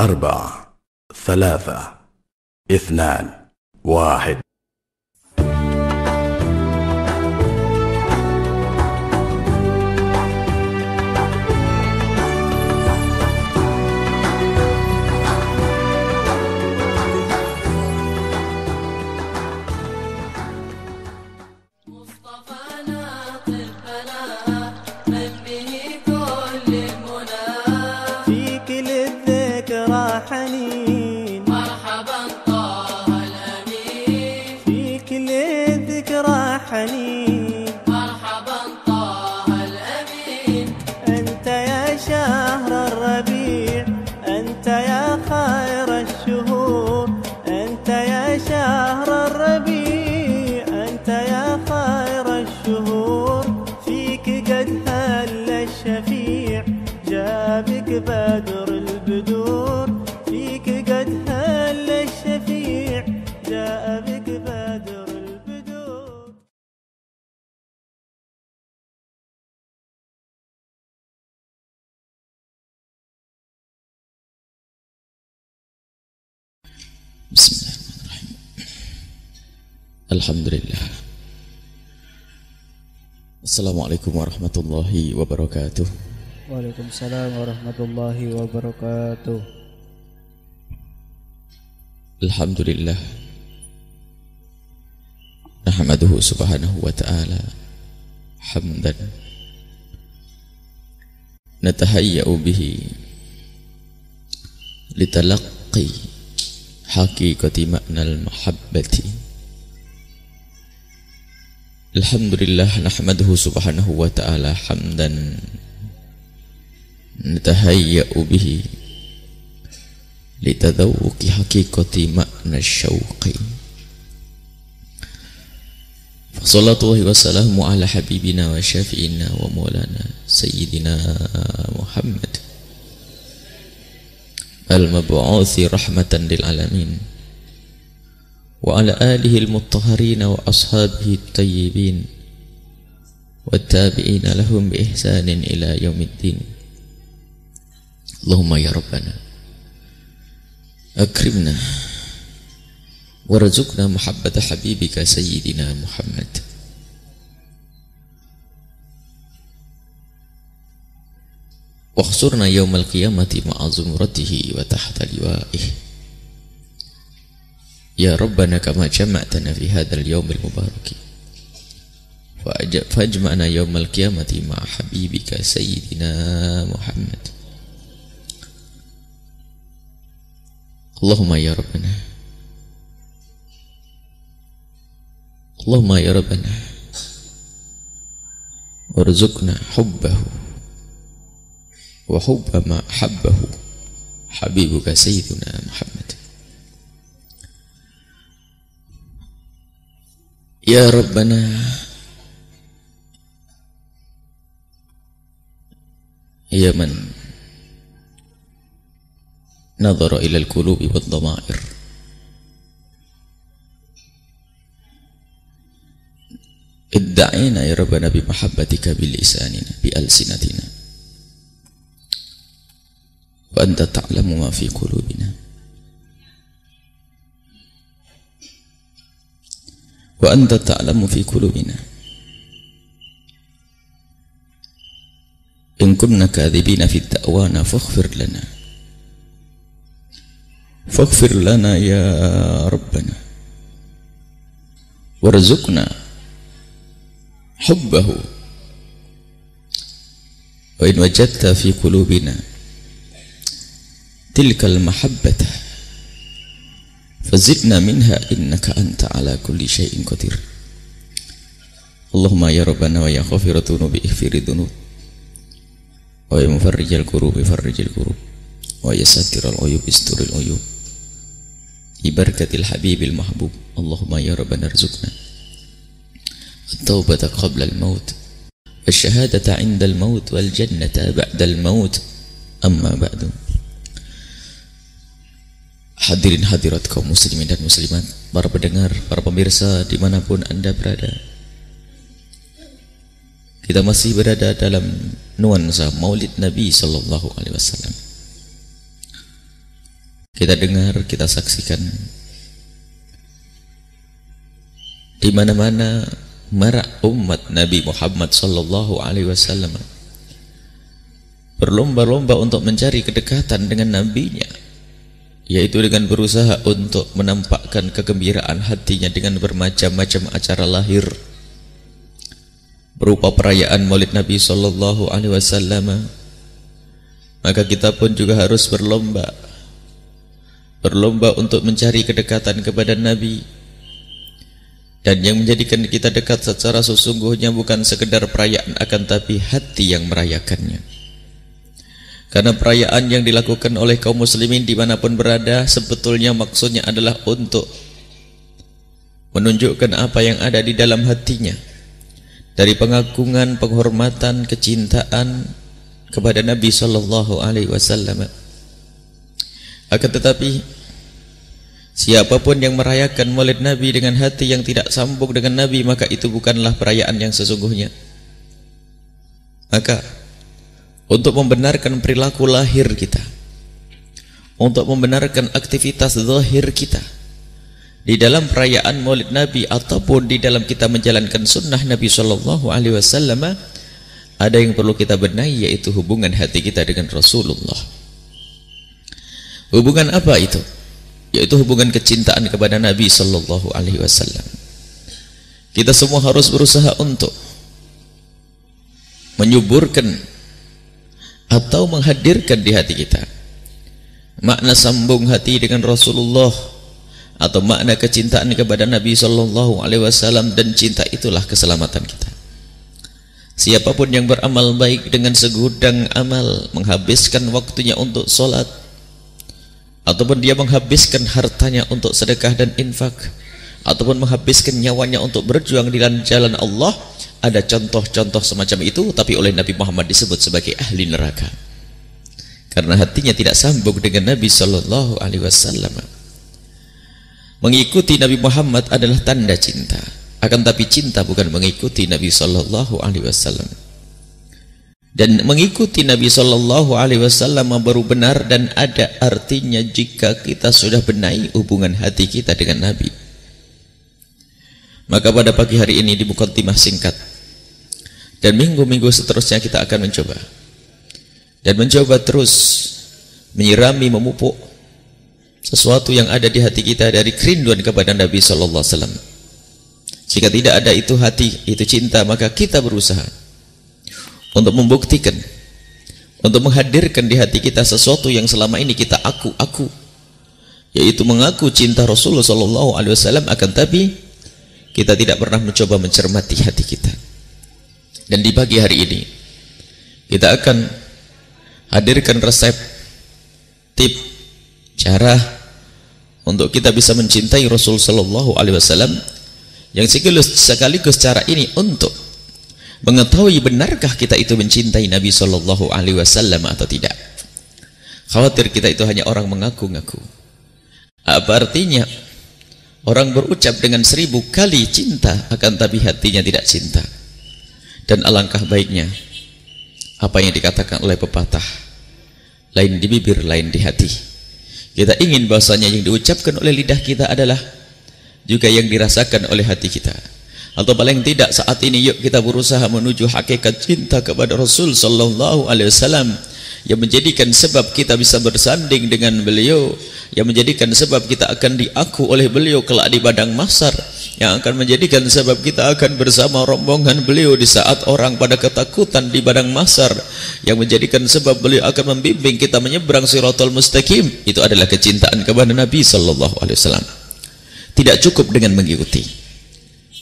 4 3 2 1. حنين مرحبا طه الأمين في كل ذكرى حنين مرحبا طه الأمين أنت يا شهر الربيع أنت يا خير الشهور أنت يا شهر الربيع أنت يا خير الشهور فيك قد هل الشفيع جابك بدر البدور فيك قد هل الشفيع جاء بك بدر البدور. بسم الله الرحمن الرحيم. الحمد لله. السلام عليكم ورحمة الله وبركاته. Waalaikumsalam warahmatullahi wabarakatuh. Alhamdulillah. Nahmaduhu subhanahu wa ta'ala hamdan natahayya'u bihi litalaqqi haqiqati ma'nal mahabbati. Alhamdulillah nahmaduhu subhanahu wa ta'ala hamdan natahayya'u bihi litadawuki haqiqati ma'na syauqi. Fassalatullahi wassalamu ala habibina wa syafi'ina wa maulana sayyidina Muhammad al-mab'uthi rahmatan lil alamin wa ala alihi al-muttahharina wa ashabihi at-tayyibin wa tabi'ina lahum bi ihsanin ila yaumiddin. Allahumma ya Rabbana akrimna warzuqna mahabbata habibika sayyidina Muhammad. Wakhsurna yawmal qiyamati ma'a zumratihi wa tahta liwa'ih. Ya Rabbana kama jama'tana fi hadzal yawmil mubaraki fajma'na yawmal qiyamati ma'a habibika sayyidina Muhammad. Allahumma ya Rabbana Allahumma ya Rabbana warzuqna hubbahu wa hubba ma habbahu habibuka sayyiduna Muhammad. Ya Rabbana ya man nadhara ila al-qulubi wad-dhama'ir idda'ina ya Rabbana bi mahabbatika bil lisanina bi alsinatina wa anta ta'lamu ma fi qulubina wa anta ta'lamu fi qulubina in kunna kadhibina fi ta'wana faghfir lana ya Rabbana warzuqna hubbahu wa in wajadta fi qulubina tilkal mahabbata fazidna minha innaka anta ala kulli syai'in qadir. Allahumma ya Rabbana wa ya ghafira dhunubi ighfiri dhunub wa ya mufarrijal kurubi farrijil kurub wa ya satiral uyub isturil uyub ibarakatil habibil mahbub. Allahumma ya Rabbana arzuqna at-taubata qabla al-maut wasyahadata 'inda al-maut wal jannata ba'da al-maut. Amma ba'du. Hadirin hadirat kaum muslimin dan muslimat, para pendengar, para pemirsa dimanapun anda berada, kita masih berada dalam nuansa Maulid Nabi Sallallahu Alaihi Wasallam. kita dengar, kita saksikan di mana-mana marak umat Nabi Muhammad sallallahu alaihi wasallam berlomba-lomba untuk mencari kedekatan dengan nabinya, yaitu dengan berusaha untuk menampakkan kegembiraan hatinya dengan bermacam-macam acara lahir berupa perayaan Maulid Nabi sallallahu alaihi wasallam. Maka kita pun juga harus berlomba untuk mencari kedekatan kepada Nabi. Dan yang menjadikan kita dekat secara sesungguhnya bukan sekedar perayaan, akan tapi hati yang merayakannya. Karena perayaan yang dilakukan oleh kaum muslimin dimanapun berada sebetulnya maksudnya adalah untuk menunjukkan apa yang ada di dalam hatinya, dari pengagungan, penghormatan, kecintaan kepada Nabi sallallahu alaihi wasallam. Akan tetapi siapapun yang merayakan Maulid Nabi dengan hati yang tidak sambung dengan Nabi, maka itu bukanlah perayaan yang sesungguhnya. Maka untuk membenarkan perilaku lahir kita, untuk membenarkan aktivitas zahir kita di dalam perayaan Maulid Nabi ataupun di dalam kita menjalankan sunnah Nabi sallallahu alaihi wasallam, ada yang perlu kita benahi, yaitu hubungan hati kita dengan Rasulullah. Hubungan apa itu? Yaitu hubungan kecintaan kepada Nabi sallallahu alaihi wasallam. Kita semua harus berusaha untuk menyuburkan atau menghadirkan di hati kita makna sambung hati dengan Rasulullah, atau makna kecintaan kepada Nabi sallallahu alaihi wasallam, dan cinta itulah keselamatan kita. Siapapun yang beramal baik dengan segudang amal, menghabiskan waktunya untuk sholat, ataupun dia menghabiskan hartanya untuk sedekah dan infak, ataupun menghabiskan nyawanya untuk berjuang di jalan Allah, ada contoh-contoh semacam itu, tapi oleh Nabi Muhammad disebut sebagai ahli neraka, karena hatinya tidak sambung dengan Nabi sallallahu alaihi wasallam. Mengikuti Nabi Muhammad adalah tanda cinta, akan tapi cinta bukan mengikuti Nabi sallallahu alaihi wasallam. Dan mengikuti Nabi sallallahu alaihi wasallam baru benar dan ada artinya jika kita sudah benahi hubungan hati kita dengan Nabi. Maka pada pagi hari ini di mukadimah singkat dan minggu-minggu seterusnya kita akan mencoba terus menyirami, memupuk sesuatu yang ada di hati kita dari kerinduan kepada Nabi sallallahu alaihi wasallam. Jika tidak ada itu hati, itu cinta, maka kita berusaha untuk membuktikan, untuk menghadirkan di hati kita sesuatu yang selama ini kita aku, yaitu mengaku cinta Rasulullah sallallahu alaihi wasallam, akan tapi kita tidak pernah mencoba mencermati hati kita. Dan di pagi hari ini kita akan hadirkan resep, tip, cara untuk kita bisa mencintai Rasul sallallahu alaihi wasallam, yang sekaligus cara ini untuk mengetahui benarkah kita itu mencintai Nabi sallallahu alaihi wasallam atau tidak. Khawatir kita itu hanya orang mengaku-ngaku. Apa artinya orang berucap dengan 1000 kali cinta akan tapi hatinya tidak cinta? Dan alangkah baiknya apa yang dikatakan oleh pepatah, lain di bibir, lain di hati. Kita ingin bahasanya yang diucapkan oleh lidah kita adalah juga yang dirasakan oleh hati kita. Atau paling tidak saat ini yuk kita berusaha menuju hakikat cinta kepada Rasul sallallahu alaihi wasallam, yang menjadikan sebab kita bisa bersanding dengan beliau, yang menjadikan sebab kita akan diaku oleh beliau kelak di padang mahsyar, yang akan menjadikan sebab kita akan bersama rombongan beliau di saat orang pada ketakutan di padang mahsyar, yang menjadikan sebab beliau akan membimbing kita menyeberang Shiratal Mustaqim. Itu adalah kecintaan kepada Nabi sallallahu alaihi wasallam. Tidak cukup dengan mengikuti.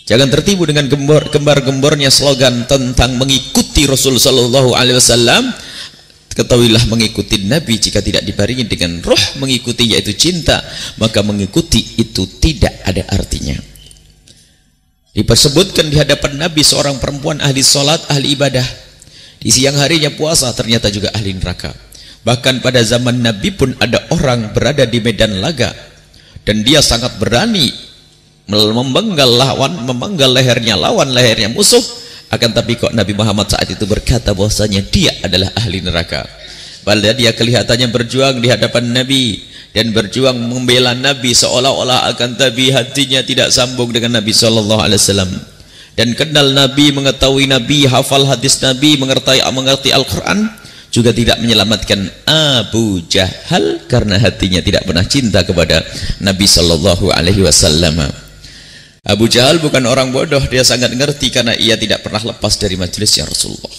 Jangan tertipu dengan gembar-gembornya slogan tentang mengikuti Rasul sallallahu alaihi wasallam. Ketahuilah, mengikuti Nabi jika tidak dibarengi dengan roh mengikuti, yaitu cinta, maka mengikuti itu tidak ada artinya. Dipersebutkan di hadapan Nabi seorang perempuan ahli salat, ahli ibadah, di siang harinya puasa, ternyata juga ahli neraka. Bahkan pada zaman Nabi pun ada orang berada di medan laga dan dia sangat berani memenggal lehernya lawan, lehernya musuh, akan tapi kok Nabi Muhammad saat itu berkata bahwasanya dia adalah ahli neraka. Padahal dia kelihatannya berjuang di hadapan Nabi dan berjuang membela Nabi, seolah-olah akan tapi hatinya tidak sambung dengan Nabi SAW. Dan kenal Nabi, mengetahui Nabi, hafal hadis Nabi, mengerti Al-Quran, juga tidak menyelamatkan Abu Jahal karena hatinya tidak pernah cinta kepada Nabi SAW. Abu Jahal bukan orang bodoh, dia sangat ngerti karena ia tidak pernah lepas dari majelisnya Rasulullah.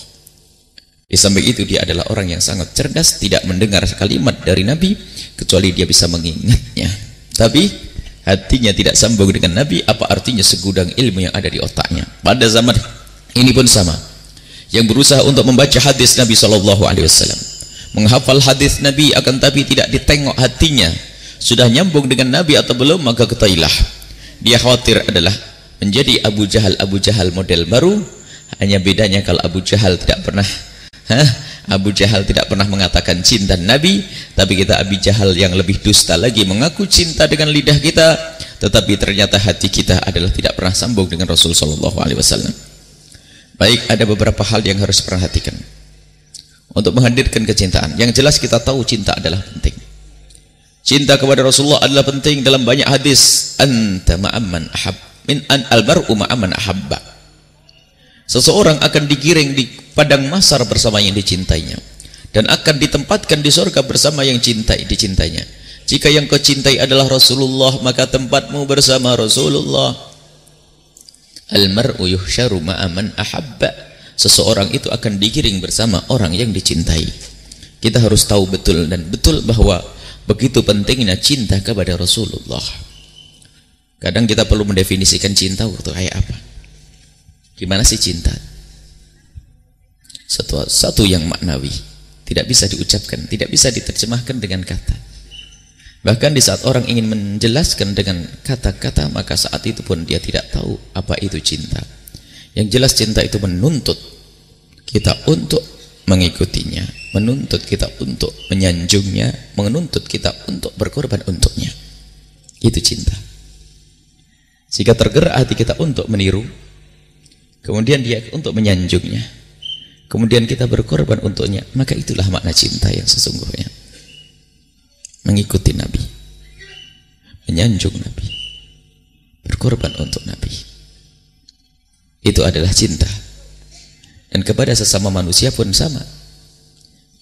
Di samping itu dia adalah orang yang sangat cerdas, tidak mendengar kalimat dari Nabi kecuali dia bisa mengingatnya. Tapi hatinya tidak sambung dengan Nabi. Apa artinya segudang ilmu yang ada di otaknya? Pada zaman ini pun sama. Yang berusaha untuk membaca hadis Nabi SAW, menghafal hadis Nabi, akan tapi tidak ditengok hatinya sudah nyambung dengan Nabi atau belum, maka ketahuilah dia khawatir adalah menjadi Abu Jahal model baru. Hanya bedanya kalau Abu Jahal tidak pernah mengatakan cinta Nabi, tapi kita Abu Jahal yang lebih dusta lagi, mengaku cinta dengan lidah kita, tetapi ternyata hati kita adalah tidak pernah sambung dengan Rasul SAW. Baik, ada beberapa hal yang harus perhatikan untuk menghadirkan kecintaan. Yang jelas kita tahu cinta adalah penting. Cinta kepada Rasulullah adalah penting. Dalam banyak hadis, anta ma'amman ahab min an almar'u ma'amman ahabba. Seseorang akan digiring di padang mahsyar bersama yang dicintainya, dan akan ditempatkan di surga bersama yang dicintainya. Jika yang kau cintai adalah Rasulullah, maka tempatmu bersama Rasulullah. Almar'u yuhsyaru ma'amman ahabba. Seseorang itu akan digiring bersama orang yang dicintai. Kita harus tahu betul dan betul bahwa begitu pentingnya cinta kepada Rasulullah. Kadang kita perlu mendefinisikan cinta itu kayak apa. Gimana sih cinta? Satu yang maknawi, tidak bisa diucapkan, tidak bisa diterjemahkan dengan kata. Bahkan di saat orang ingin menjelaskan dengan kata-kata, maka saat itu pun dia tidak tahu apa itu cinta. Yang jelas cinta itu menuntut kita untuk mengikutinya, menuntut kita untuk menyanjungnya, menuntut kita untuk berkorban untuknya. Itu cinta. Jika tergerak hati kita untuk meniru, kemudian dia untuk menyanjungnya, kemudian kita berkorban untuknya, maka itulah makna cinta yang sesungguhnya. Mengikuti Nabi, menyanjung Nabi, berkorban untuk Nabi, itu adalah cinta. Dan kepada sesama manusia pun sama.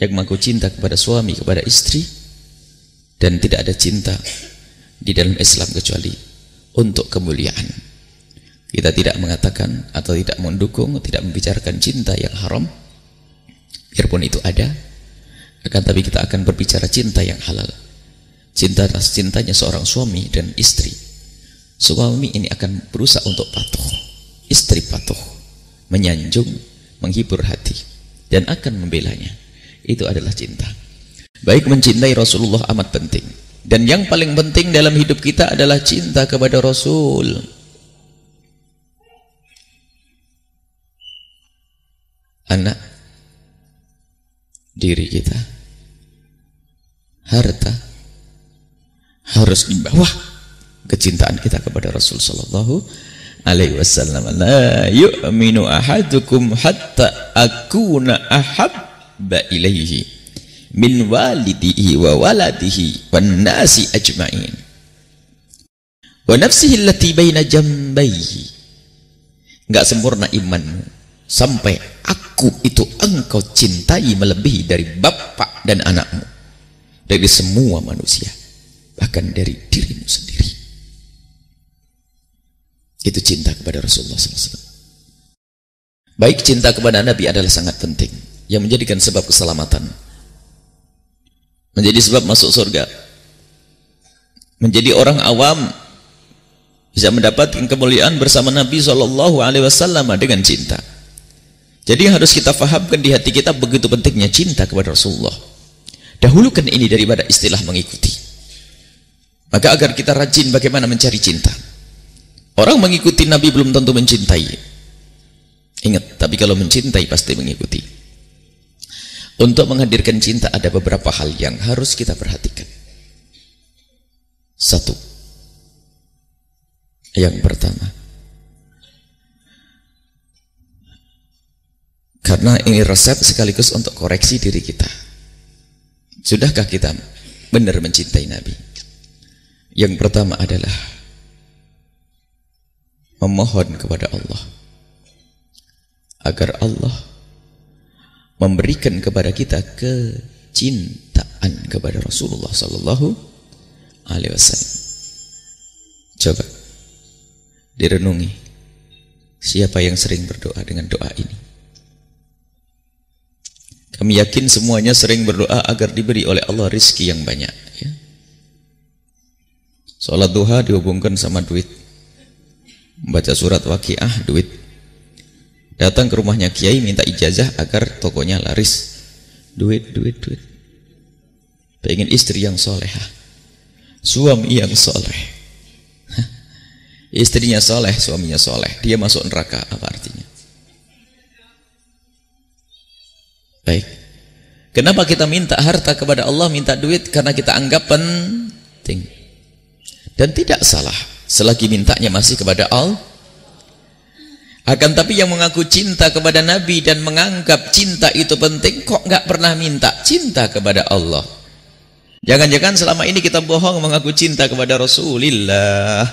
Yang mengaku cinta kepada suami, kepada istri, dan tidak ada cinta di dalam Islam kecuali untuk kemuliaan. Kita tidak mengatakan atau tidak mendukung, tidak membicarakan cinta yang haram, biarpun itu ada, akan tapi kita akan berbicara cinta yang halal. Cintanya seorang suami dan istri. Suami ini akan berusaha untuk patuh, istri patuh, menyanjung, menghibur hati, dan akan membelanya. Itu adalah cinta. Baik, mencintai Rasulullah amat penting. Dan yang paling penting dalam hidup kita adalah cinta kepada Rasul. Anak, diri kita, harta, harus di bawah kecintaan kita kepada Rasul sallallahu alaihi wasallam. La yu'minu ahadukum hatta akuna ahabba ilaihi min walidihi wa waladihi wan nasi ajma'in wa nafsihi allati baina jambayhi. Enggak sempurna imanmu sampai aku itu engkau cintai melebihi dari bapak dan anakmu, dari semua manusia, bahkan dari dirimu sendiri. Itu cinta kepada Rasulullah SAW. Baik, cinta kepada Nabi adalah sangat penting, yang menjadikan sebab keselamatan, menjadi sebab masuk surga, menjadi orang awam bisa mendapatkan kemuliaan bersama Nabi SAW dengan cinta. Jadi harus kita fahamkan di hati kita begitu pentingnya cinta kepada Rasulullah. Dahulukan ini daripada istilah mengikuti. Maka agar kita rajin bagaimana mencari cinta. Orang mengikuti Nabi belum tentu mencintai. Ingat, tapi kalau mencintai pasti mengikuti. Untuk menghadirkan cinta ada beberapa hal yang harus kita perhatikan. Satu, yang pertama, karena ini resep sekaligus untuk koreksi diri kita. Sudahkah kita benar mencintai Nabi? Yang pertama adalah memohon kepada Allah agar Allah memberikan kepada kita kecintaan kepada Rasulullah sallallahu alaihi wasallam. Coba direnungi, siapa yang sering berdoa dengan doa ini? Kami yakin semuanya sering berdoa agar diberi oleh Allah rizki yang banyak, ya. Sholat duha dihubungkan sama duit, baca surat Waqiah duit, datang ke rumahnya kiai minta ijazah agar tokonya laris, duit. Pengen istri yang solehah, suami yang soleh. Istrinya soleh, suaminya soleh, dia masuk neraka, apa artinya? Baik, kenapa kita minta harta kepada Allah, minta duit? Karena kita anggap penting. Dan tidak salah selagi mintanya masih kepada Allah. Akan tapi yang mengaku cinta kepada Nabi dan menganggap cinta itu penting, kok nggak pernah minta cinta kepada Allah? Jangan-jangan selama ini kita bohong mengaku cinta kepada Rasulullah.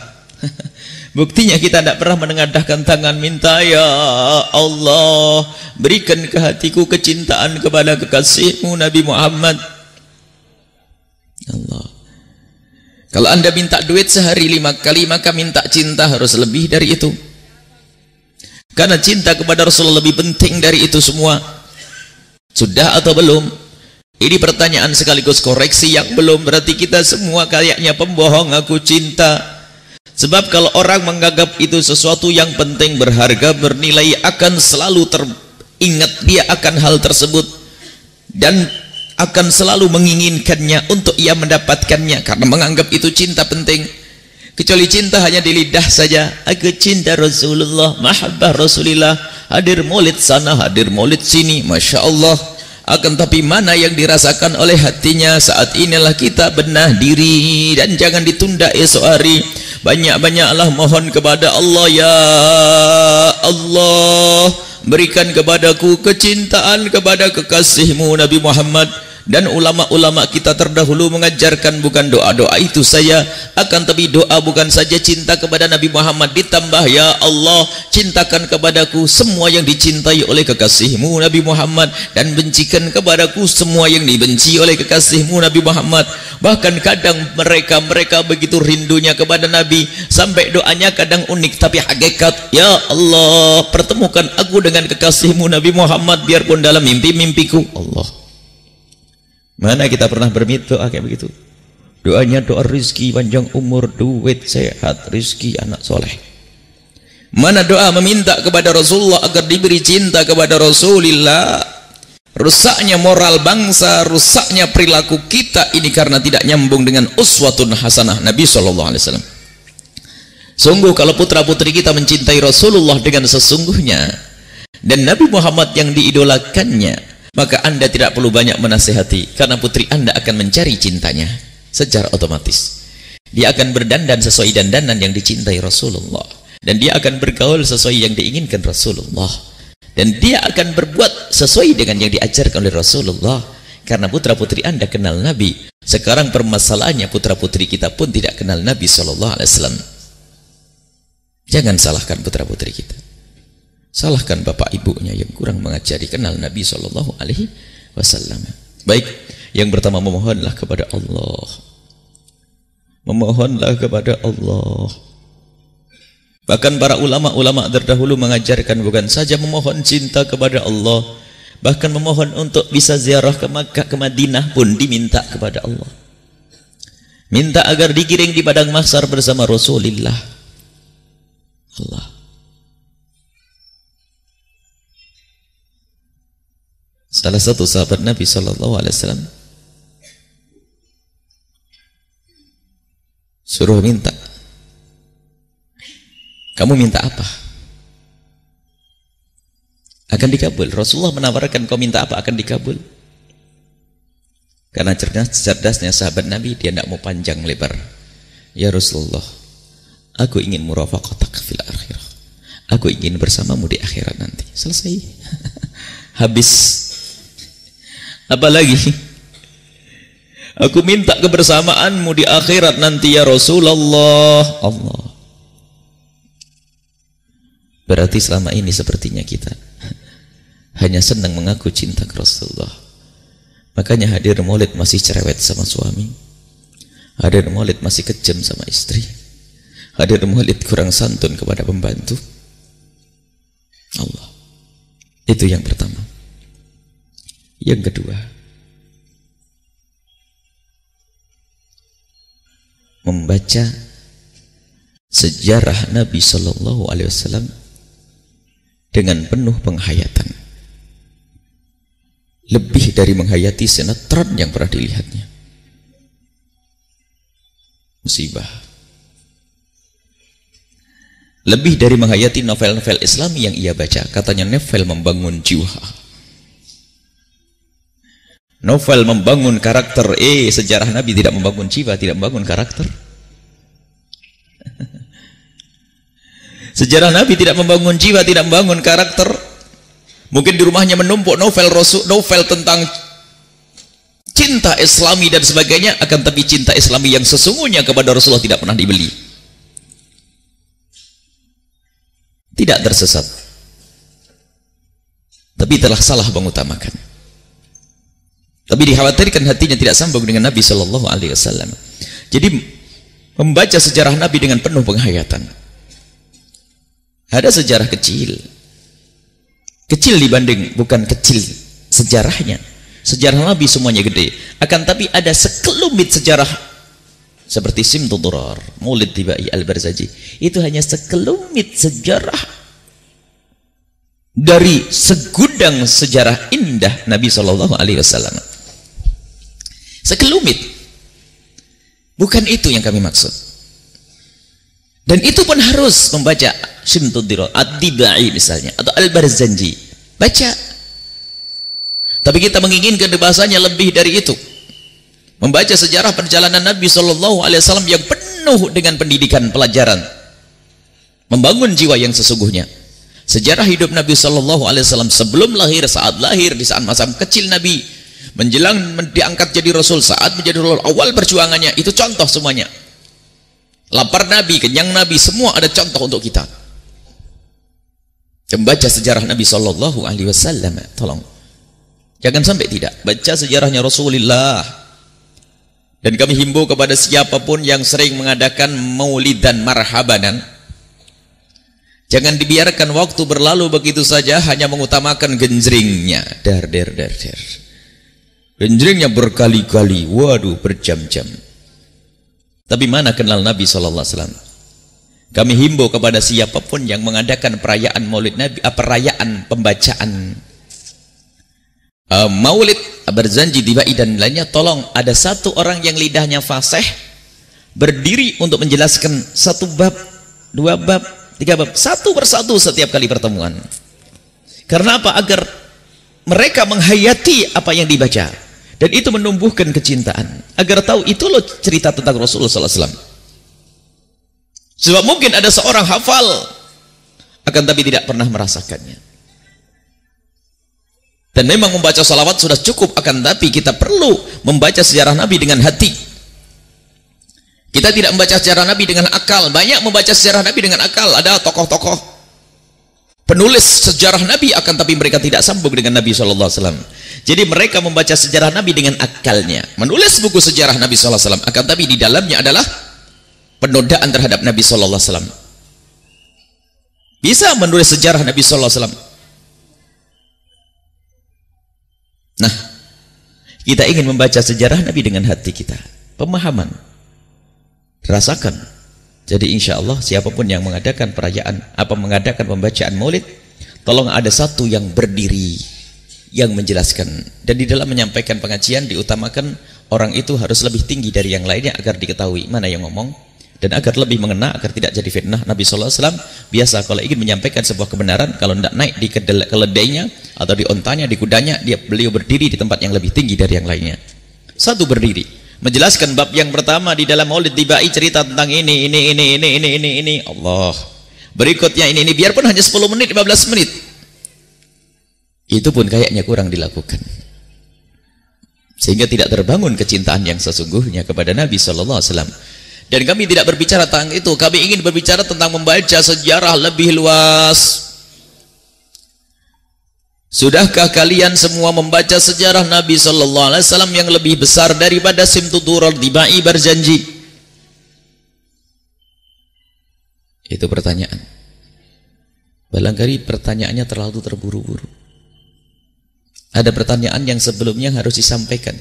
Buktinya kita tidak pernah menengadahkan tangan minta, ya Allah berikan ke hatiku kecintaan kepada kekasihmu Nabi Muhammad. Allah, kalau anda minta duit sehari 5 kali, maka minta cinta harus lebih dari itu, karena cinta kepada Rasulullah lebih penting dari itu semua. Sudah atau belum? Ini pertanyaan sekaligus koreksi yang belum. Berarti kita semua kayaknya pembohong aku cinta. Sebab kalau orang menganggap itu sesuatu yang penting, berharga, bernilai, akan selalu teringat dia akan hal tersebut dan akan selalu menginginkannya untuk ia mendapatkannya, karena menganggap itu cinta penting. Kecuali cinta hanya di lidah saja, aku cinta Rasulullah, mahabbah Rasulullah, hadir maulid sana, hadir maulid sini, Masya Allah. Akan tapi mana yang dirasakan oleh hatinya? Saat inilah kita benah diri, dan jangan ditunda esok hari. Banyak-banyaklah mohon kepada Allah, ya Allah berikan kepadaku kecintaan kepada kekasihmu Nabi Muhammad. Dan ulama-ulama kita terdahulu mengajarkan bukan doa-doa itu saja, akan tapi doa bukan saja cinta kepada Nabi Muhammad, ditambah ya Allah cintakan kepadaku semua yang dicintai oleh kekasihmu Nabi Muhammad, dan bencikan kepadaku semua yang dibenci oleh kekasihmu Nabi Muhammad. Bahkan kadang mereka begitu rindunya kepada Nabi sampai doanya kadang unik tapi hakikat, ya Allah pertemukan aku dengan kekasihmu Nabi Muhammad biarpun dalam mimpi-mimpiku. Allah, mana kita pernah berdoa kayak begitu? Doanya doa rizki, panjang umur, duit, sehat, rizki, anak soleh. Mana doa meminta kepada Rasulullah agar diberi cinta kepada Rasulullah? Rusaknya moral bangsa, rusaknya perilaku kita ini karena tidak nyambung dengan uswatun hasanah Nabi SAW. Sungguh kalau putra-putri kita mencintai Rasulullah dengan sesungguhnya dan Nabi Muhammad yang diidolakannya, maka anda tidak perlu banyak menasihati, karena putri anda akan mencari cintanya secara otomatis. Dia akan berdandan sesuai dandanan yang dicintai Rasulullah, dan dia akan bergaul sesuai yang diinginkan Rasulullah, dan dia akan berbuat sesuai dengan yang diajarkan oleh Rasulullah, karena putra putri anda kenal Nabi. Sekarang permasalahannya putra putri kita pun tidak kenal Nabi SAW. Jangan salahkan putra putri kita, salahkan bapak ibunya yang kurang mengajari kenal Nabi SAW. Baik, yang pertama memohonlah kepada Allah. Memohonlah kepada Allah. Bahkan para ulama-ulama terdahulu mengajarkan bukan saja memohon cinta kepada Allah, bahkan memohon untuk bisa ziarah ke Makkah, ke Madinah pun diminta kepada Allah. Minta agar digiring di padang mahsyar bersama Rasulullah. Allah, salah satu sahabat Nabi SAW suruh minta, kamu minta apa? Akan dikabul. Rasulullah menawarkan kau minta apa akan dikabul. Karena cerdasnya sahabat Nabi, dia tidak mau panjang lebar. Ya Rasulullah, aku ingin murafaqatak fil akhirah, aku ingin bersamamu di akhirat nanti. Selesai. Habis. Apalagi Aku minta kebersamaanmu di akhirat nanti ya Rasulullah. Allah. Berarti selama ini sepertinya kita hanya senang mengaku cinta ke Rasulullah. Makanya hadir maulid masih cerewet sama suami, hadir maulid masih kejam sama istri, hadir maulid kurang santun kepada pembantu. Allah. Itu yang pertama. Yang kedua, membaca sejarah Nabi Sallallahu Alaihi Wasallam dengan penuh penghayatan, lebih dari menghayati sinetron yang pernah dilihatnya. Musibah. Lebih dari menghayati novel-novel Islami yang ia baca. Katanya novel membangun jiwa, novel membangun karakter. Sejarah Nabi tidak membangun jiwa, tidak membangun karakter. Sejarah Nabi tidak membangun jiwa, tidak membangun karakter. Mungkin di rumahnya menumpuk novel Rasul, novel tentang cinta Islami dan sebagainya, akan tapi cinta Islami yang sesungguhnya kepada Rasulullah tidak pernah dibeli. Tidak tersesat, tapi telah salah mengutamakan. Tapi dikhawatirkan hatinya tidak sambung dengan Nabi Shallallahu Alaihi Wasallam. Jadi membaca sejarah Nabi dengan penuh penghayatan. Ada sejarah kecil dibanding, bukan kecil sejarahnya. Sejarah Nabi semuanya gede. Akan tapi ada sekelumit sejarah seperti Simtud Durar, Maulid Tibai Al-Barzaji. Itu hanya sekelumit sejarah dari segudang sejarah indah Nabi Shallallahu Alaihi Wasallam. Sekelumit. Bukan itu yang kami maksud. Dan itu pun harus membaca Simtud Durar, Ad-Tibai misalnya, atau Al-Barzanji. Baca. Tapi kita menginginkan bahasanya lebih dari itu. Membaca sejarah perjalanan Nabi Shallallahu Alaihi Wasallam yang penuh dengan pendidikan, pelajaran, membangun jiwa yang sesungguhnya. Sejarah hidup Nabi Shallallahu Alaihi Wasallam sebelum lahir, saat lahir, di saat masa kecil Nabi, menjelang diangkat jadi Rasul, saat menjadi Rasul, awal perjuangannya, itu contoh semuanya. Lapar Nabi, kenyang Nabi, semua ada contoh untuk kita. Membaca sejarah Nabi Shallallahu Alaihi Wasallam, tolong, jangan sampai tidak baca sejarahnya Rasulullah. Dan kami himbau kepada siapapun yang sering mengadakan maulid dan marhabanan, jangan dibiarkan waktu berlalu begitu saja hanya mengutamakan genjringnya. Der. Genjringnya berkali-kali, waduh, berjam-jam. Tapi mana kenal Nabi Sallallahu Alaihi Wasallam? Kami himbau kepada siapapun yang mengadakan perayaan maulid Nabi, perayaan pembacaan maulid, Barzanji, Tibai dan lainnya, tolong ada satu orang yang lidahnya fasih berdiri untuk menjelaskan satu bab, dua bab, tiga bab, satu persatu setiap kali pertemuan. Karena apa? Agar mereka menghayati apa yang dibaca, dan itu menumbuhkan kecintaan, agar tahu itu loh cerita tentang Rasulullah SAW. Sebab mungkin ada seorang hafal akan tapi tidak pernah merasakannya. Dan memang membaca salawat sudah cukup, akan tapi kita perlu membaca sejarah Nabi dengan hati. Kita tidak membaca sejarah Nabi dengan akal. Banyak membaca sejarah Nabi dengan akal. Ada tokoh-tokoh penulis sejarah Nabi, akan tapi mereka tidak sambung dengan Nabi SAW. Jadi mereka membaca sejarah Nabi dengan akalnya, menulis buku sejarah Nabi SAW, akan tapi di dalamnya adalah penodaan terhadap Nabi SAW. Bisa menulis sejarah Nabi SAW. Nah, kita ingin membaca sejarah Nabi dengan hati kita, pemahaman, rasakan. Jadi insya Allah siapapun yang mengadakan perayaan, mengadakan pembacaan maulid, tolong ada satu yang berdiri, yang menjelaskan. Dan di dalam menyampaikan pengajian diutamakan orang itu harus lebih tinggi dari yang lainnya, agar diketahui mana yang ngomong, dan agar lebih mengena, agar tidak jadi fitnah. Nabi SAW biasa kalau ingin menyampaikan sebuah kebenaran, kalau tidak naik di keledainya atau di ontanya, di kudanya, beliau berdiri di tempat yang lebih tinggi dari yang lainnya. Satu berdiri menjelaskan bab yang pertama di dalam Maulid Tibai, cerita tentang ini. Allah. Berikutnya ini, biarpun hanya 10 menit, 15 menit. Itu pun kayaknya kurang dilakukan. sehingga tidak terbangun kecintaan yang sesungguhnya kepada Nabi sallallahu alaihi wasallam. Dan kami tidak berbicara tentang itu, kami ingin berbicara tentang membaca sejarah lebih luas. Sudahkah kalian semua membaca sejarah Nabi sallallahu alaihi wasallam yang lebih besar daripada Simtutural Dibai Barzanji? Itu pertanyaan. Barangkali pertanyaannya terlalu terburu-buru. Ada pertanyaan yang sebelumnya harus disampaikan.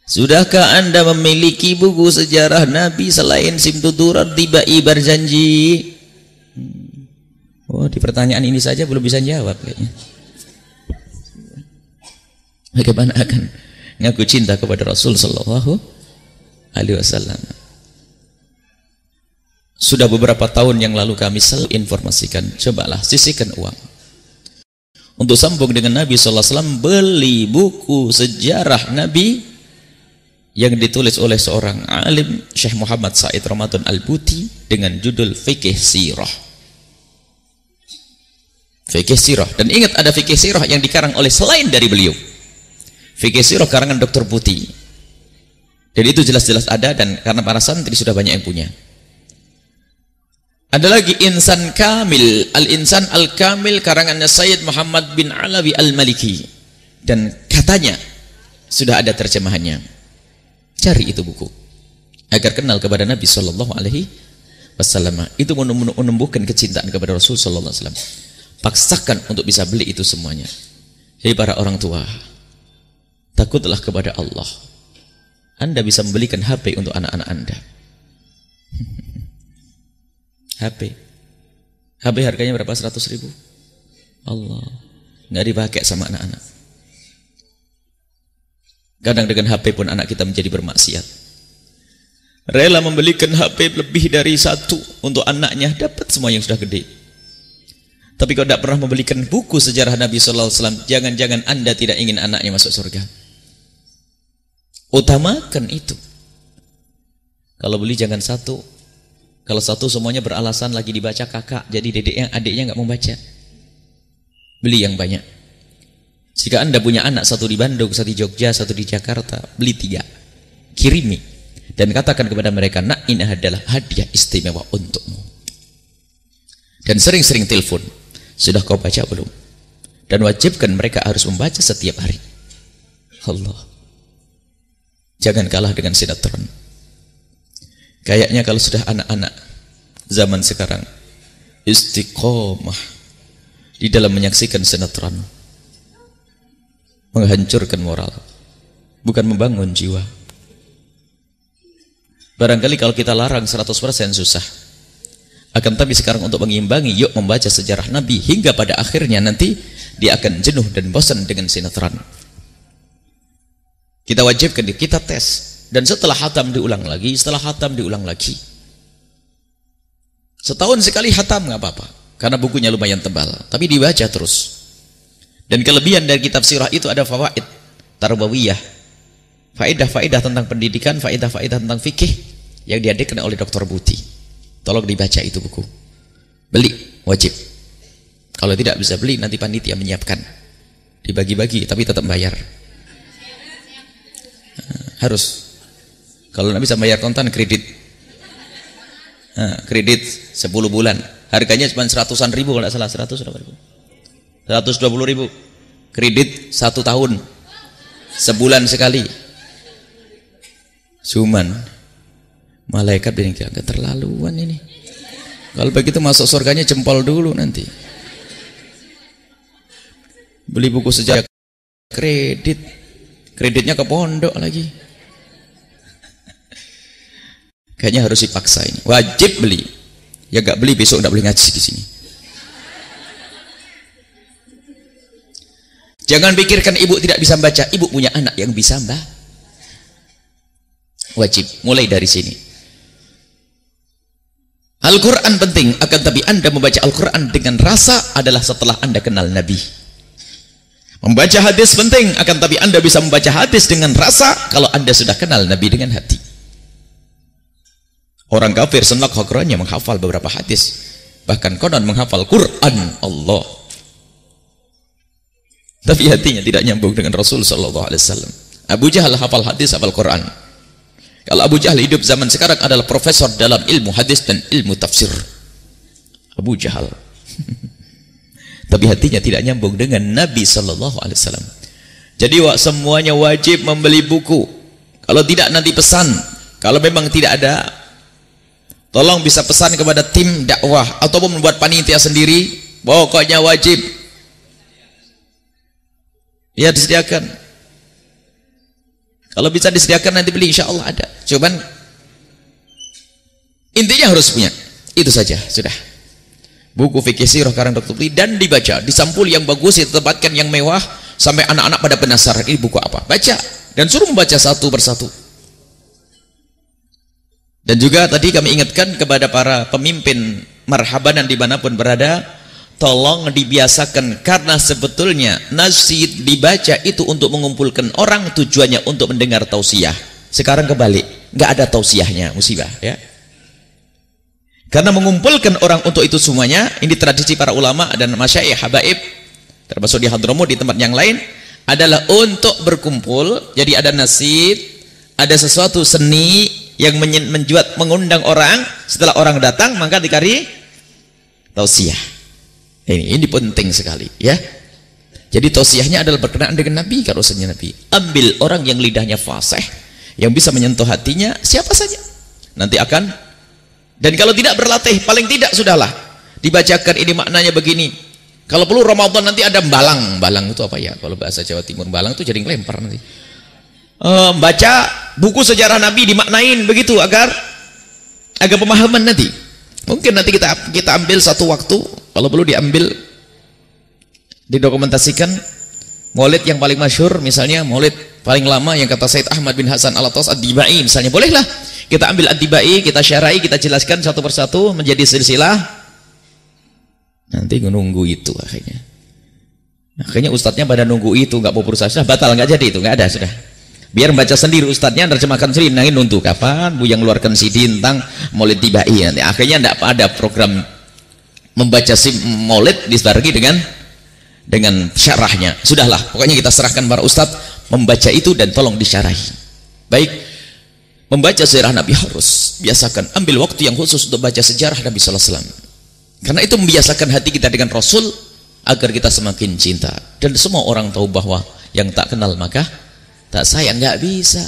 Sudahkah Anda memiliki buku sejarah Nabi selain Simtutural Dibai Barzanji? Oh, di pertanyaan ini saja belum bisa jawab kayaknya. Bagaimana akan ngaku cinta kepada Rasul sallallahu alaihi wasallam? Sudah beberapa tahun yang lalu kami selalu informasikan, cobalah sisihkan uang untuk sambung dengan Nabi sallallahu alaihi wasallam, beli buku sejarah Nabi yang ditulis oleh seorang alim, Syekh Muhammad Said Ramadan Al-Buti, dengan judul Fikih Sirah. Fikih Sirah. Dan ingat, ada Fikih Sirah yang dikarang oleh selain dari beliau. Fikih Sirah karangan Dr. Buti. Dan itu jelas-jelas ada, dan karena para santri sudah banyak yang punya. Ada lagi Insan Kamil, Al-Insan Al-Kamil karangannya Sayyid Muhammad bin Alawi Al-Maliki. Dan katanya sudah ada terjemahannya. Cari itu buku agar kenal kepada Nabi sallallahu alaihi wasallam. Itu menumbuhkan kecintaan kepada Rasul sallallahu alaihi wasallam. Paksakan untuk bisa beli itu semuanya. Hei para orang tua, takutlah kepada Allah. Anda bisa membelikan HP untuk anak-anak Anda. HP harganya berapa? 100.000. Allah, nggak dipakai sama anak-anak. Kadang dengan HP pun anak kita menjadi bermaksiat. Rela membelikan HP lebih dari satu untuk anaknya, dapat semua yang sudah gede. Tapi kalau tidak pernah membelikan buku sejarah Nabi sallallahu alaihi wasallam, jangan-jangan Anda tidak ingin anaknya masuk surga. Utamakan itu. Kalau beli jangan satu. Kalau satu semuanya beralasan lagi dibaca kakak, jadi adiknya nggak membaca. Beli yang banyak. Jika Anda punya anak, satu di Bandung, satu di Jogja, satu di Jakarta, beli 3. Kirimi dan katakan kepada mereka, nak, ini adalah hadiah istimewa untukmu. Dan sering-sering telepon. Sudah kau baca belum? Dan wajibkan mereka harus membaca setiap hari. Allah, jangan kalah dengan sinetron. Kayaknya kalau sudah anak-anak zaman sekarang istiqomah di dalam menyaksikan sinetron, menghancurkan moral, bukan membangun jiwa. Barangkali kalau kita larang 100% susah. Akan tapi sekarang untuk mengimbangi, yuk membaca sejarah Nabi, hingga pada akhirnya nanti dia akan jenuh dan bosan dengan sinetron. Kita wajibkan, kita tes, dan setelah hatam diulang lagi, setelah hatam diulang lagi. Setahun sekali hatam nggak apa-apa, karena bukunya lumayan tebal, tapi dibaca terus. Dan kelebihan dari kitab sirah itu ada fawaid tarbawiyah, faedah-faedah tentang pendidikan, faedah-faedah tentang fikih yang dihadirkan oleh Dr. Buti. Tolong dibaca itu buku. Beli, wajib. Kalau tidak bisa beli, nanti panitia menyiapkan. Dibagi-bagi, tapi tetap bayar. Harus. Kalau nggak bisa bayar kontan, kredit. Kredit 10 bulan. Harganya cuma 100-an ribu, kalau tidak salah. 120.000. Kredit 1 tahun. Sebulan sekali. Cuman malaikat bilang, keterlaluan ini. Kalau begitu masuk surganya jempol dulu nanti. Beli buku sejarah kreditnya ke pondok lagi. Kayaknya harus dipaksa ini. Wajib beli. Ya gak beli besok gak boleh ngaji di sini. Jangan pikirkan ibu tidak bisa membaca. Ibu punya anak yang bisa membaca. Wajib. Mulai dari sini. Al-Quran penting, akan tapi Anda membaca Al-Quran dengan rasa adalah setelah Anda kenal Nabi. Membaca hadis penting, akan tapi Anda bisa membaca hadis dengan rasa kalau Anda sudah kenal Nabi dengan hati. Orang kafir senang Al-Qurannya menghafal beberapa hadis, bahkan konon menghafal Quran Allah. tapi hatinya tidak nyambung dengan Rasul sallallahu alaihi wasallam. Abu Jahal hafal hadis, hafal Quran. Kalau Abu Jahal hidup zaman sekarang adalah profesor dalam ilmu hadis dan ilmu tafsir. Abu Jahal. Tapi hatinya tidak nyambung dengan Nabi sallallahu alaihi wasallam. Jadi semuanya wajib membeli buku. Kalau tidak nanti pesan. Kalau memang tidak ada, tolong bisa pesan kepada tim dakwah ataupun membuat panitia sendiri. Pokoknya wajib. Ya, disediakan. Kalau bisa disediakan nanti beli, insya Allah ada. Cuman intinya harus punya. Itu saja, sudah. Buku fikih sirah karang Dr. Putri dan dibaca, disampul yang bagus, ditempatkan yang mewah sampai anak-anak pada penasaran ini buku apa. Baca dan suruh membaca satu persatu. Dan juga tadi kami ingatkan kepada para pemimpin marhabanan dimanapun berada, tolong dibiasakan, karena sebetulnya nasyid dibaca itu untuk mengumpulkan orang, tujuannya untuk mendengar tausiah. Sekarang kebalik, nggak ada tausiahnya, musibah ya. Karena mengumpulkan orang untuk itu semuanya, ini tradisi para ulama dan masyayikh habaib, termasuk di Hadramut di tempat yang lain, adalah untuk berkumpul. Jadi ada nasyid, ada sesuatu seni yang mengundang orang. Setelah orang datang maka dikari tausiah. Ini penting sekali ya. Jadi tausiahnya adalah berkenaan dengan Nabi. Kalau urusannya Nabi, ambil orang yang lidahnya fasih, yang bisa menyentuh hatinya, siapa saja nanti akan. Dan kalau tidak berlatih, paling tidak sudahlah dibacakan ini maknanya begini. Kalau perlu Ramadan nanti ada balang. Balang itu apa ya? Kalau bahasa Jawa Timur balang itu jadi ngelempar nanti. Baca buku sejarah Nabi dimaknain begitu agar pemahaman nanti. Mungkin nanti kita ambil satu waktu, kalau perlu diambil, didokumentasikan maulid yang paling masyhur, misalnya maulid paling lama yang kata Said Ahmad bin Hasan Al-Attas Ad-Dibai misalnya, bolehlah kita ambil Ad-Dibai, kita syarahi, kita jelaskan satu persatu menjadi silsilah. Nanti nunggu itu akhirnya ustadznya pada nunggu itu, nggak mau berusaha, sudah batal, nggak jadi itu, nggak ada, sudah biar baca sendiri ustadznya, terjemahkan sendiri, nangin nuntuk kapan Bu yang keluarkan CD tentang maulid Dibai. Nanti akhirnya tidak ada program membaca maulid dibarengi dengan syarahnya. Sudahlah, pokoknya kita serahkan para ustadz membaca itu dan tolong disyarahi. Baik, membaca sejarah Nabi harus biasakan, ambil waktu yang khusus untuk baca sejarah Nabi sallallahu alaihi wasallam, karena itu membiasakan hati kita dengan Rasul agar kita semakin cinta. Dan semua orang tahu bahwa yang tak kenal maka tak sayang. Nggak bisa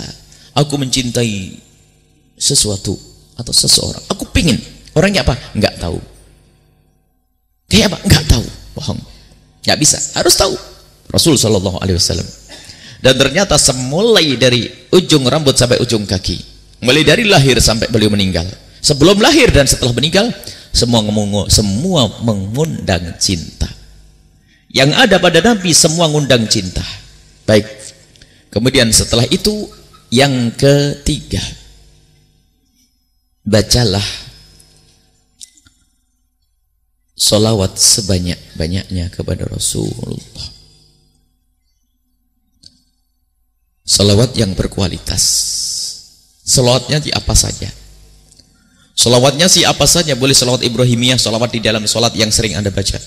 aku mencintai sesuatu atau seseorang, aku pingin orangnya apa, nggak tahu kayak apa, nggak tahu, bohong, nggak bisa, harus tahu Rasul sallallahu alaihi wasallam. Dan ternyata semulai dari ujung rambut sampai ujung kaki, mulai dari lahir sampai beliau meninggal, sebelum lahir dan setelah meninggal, semua mengundang cinta. Yang ada pada Nabi semua ngundang cinta. Baik, kemudian setelah itu yang ketiga, bacalah sholawat sebanyak-banyaknya kepada Rasulullah. Sholawat yang berkualitas. Sholawatnya di apa saja? Sholawatnya siapa saja, boleh sholawat Ibrahimiyah, sholawat di dalam sholat yang sering Anda baca,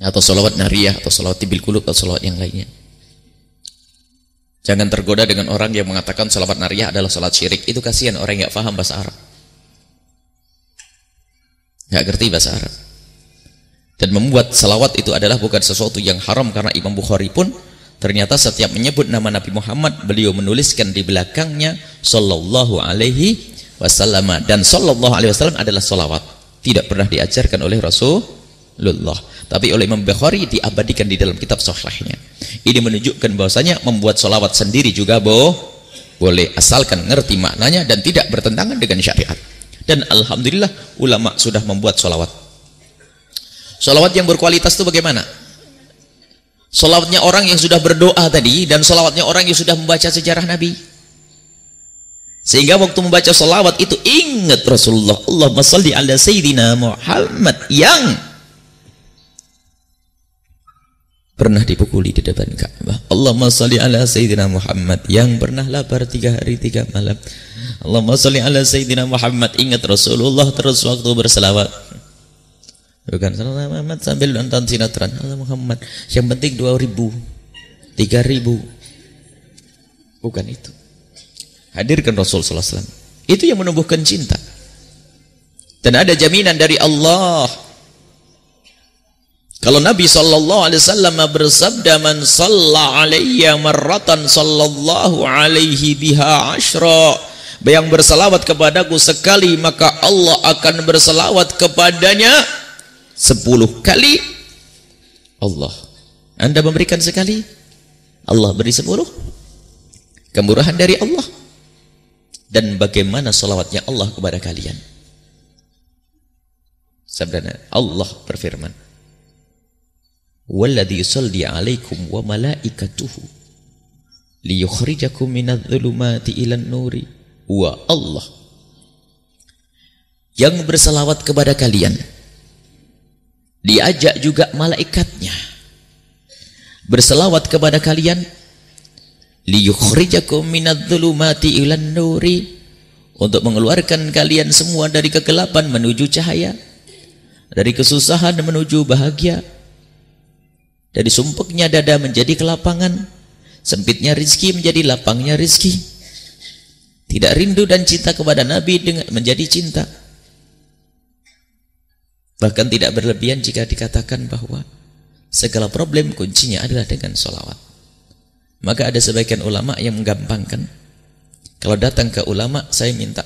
atau sholawat nariyah, atau sholawat tibil kulub, atau sholawat yang lainnya. Jangan tergoda dengan orang yang mengatakan sholawat nariyah adalah sholat syirik. Itu kasihan orang yang nggak paham bahasa Arab, nggak ngerti bahasa Arab. Dan membuat sholawat itu adalah bukan sesuatu yang haram, karena Imam Bukhari pun ternyata setiap menyebut nama Nabi Muhammad, beliau menuliskan di belakangnya sallallahu alaihi wasallam. Dan sallallahu alaihi wasallam adalah sholawat, tidak pernah diajarkan oleh Rasulullah, tapi oleh Imam Bukhari diabadikan di dalam kitab sahihnya. Ini menunjukkan bahwasanya membuat sholawat sendiri juga boleh, asalkan ngerti maknanya dan tidak bertentangan dengan syariat. Dan alhamdulillah ulama sudah membuat sholawat. Sholawat yang berkualitas itu bagaimana? Sholawatnya orang yang sudah berdoa tadi, dan sholawatnya orang yang sudah membaca sejarah Nabi, sehingga waktu membaca sholawat itu ingat Rasulullah. Allahumma salli ala Sayyidina Muhammad, yang pernah dipukuli di depan Ka'bah. Allahumma salli ala Sayyidina Muhammad, yang pernah lapar 3 hari 3 malam. Allahumma salli ala Sayyidina Muhammad, ingat Rasulullah terus waktu berselawat. Bukan Salam Muhammad sambil nonton sinetron. Salam Muhammad. Yang penting 2.000, 3.000. Bukan itu. Hadirkan Rasul sallallahu alaihi wasallam. Itu yang menumbuhkan cinta. Dan ada jaminan dari Allah. Kalau Nabi sallallahu alaihi wasallam bersabda, "Man shalla alayya marratan sallallahu alaihi biha asyra." Yang berselawat kepadaku sekali, maka Allah akan berselawat kepadanya 10 kali. Allah. Anda memberikan sekali, Allah beri 10. Kemurahan dari Allah. Dan bagaimana salawatnya Allah kepada kalian? Sebenarnya Allah berfirman, "Walladzi yusalli 'alaikum wa malaikatuhu liyukhrijakum minadh-dhulumati ilan nuri." Wa Allah yang bersalawat kepada kalian, diajak juga malaikatnya bersalawat kepada kalian, liyukhrijakum minadh-dhulumati ilan nuri, untuk mengeluarkan kalian semua dari kegelapan menuju cahaya, dari kesusahan menuju bahagia, dari sumpeknya dada menjadi kelapangan, sempitnya rizki menjadi lapangnya rizki. Tidak rindu dan cinta kepada Nabi dengan menjadi cinta. Bahkan tidak berlebihan jika dikatakan bahwa segala problem kuncinya adalah dengan sholawat. Maka ada sebagian ulama yang menggampangkan. Kalau datang ke ulama, saya minta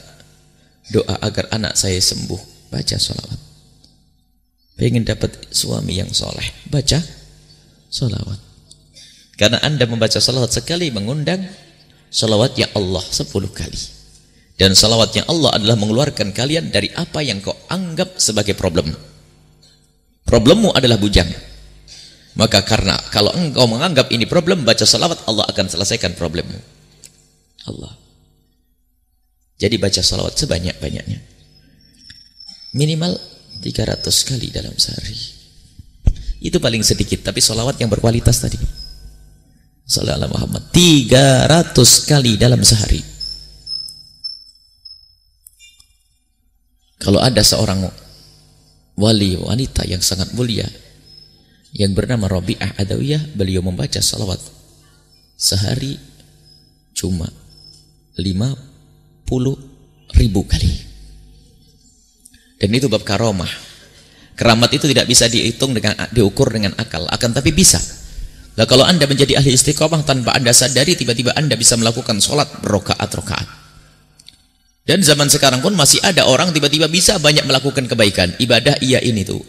doa agar anak saya sembuh, baca sholawat. Pengen dapat suami yang soleh, baca sholawat. Karena Anda membaca sholawat sekali mengundang salawatnya Allah 10 kali. Dan salawatnya Allah adalah mengeluarkan kalian dari apa yang kau anggap sebagai problem. Problemmu adalah bujang. Maka karena kalau engkau menganggap ini problem, baca salawat, Allah akan selesaikan problemmu. Allah. Jadi baca salawat sebanyak-banyaknya. Minimal 300 kali dalam sehari. Itu paling sedikit, tapi salawat yang berkualitas tadi. Sallallahu Muhammad 300 kali dalam sehari. Kalau ada seorang wali wanita yang sangat mulia yang bernama Rabi'ah Adawiyah, beliau membaca salawat sehari cuma 50.000 kali. Dan itu bab karomah. Keramat itu tidak bisa diukur dengan akal, akan tapi bisa. Nah, kalau Anda menjadi ahli istiqomah tanpa Anda sadari, tiba-tiba Anda bisa melakukan sholat berrokaat-rokaat. Dan zaman sekarang pun masih ada orang tiba-tiba bisa banyak melakukan kebaikan. Ibadah iya ini tuh.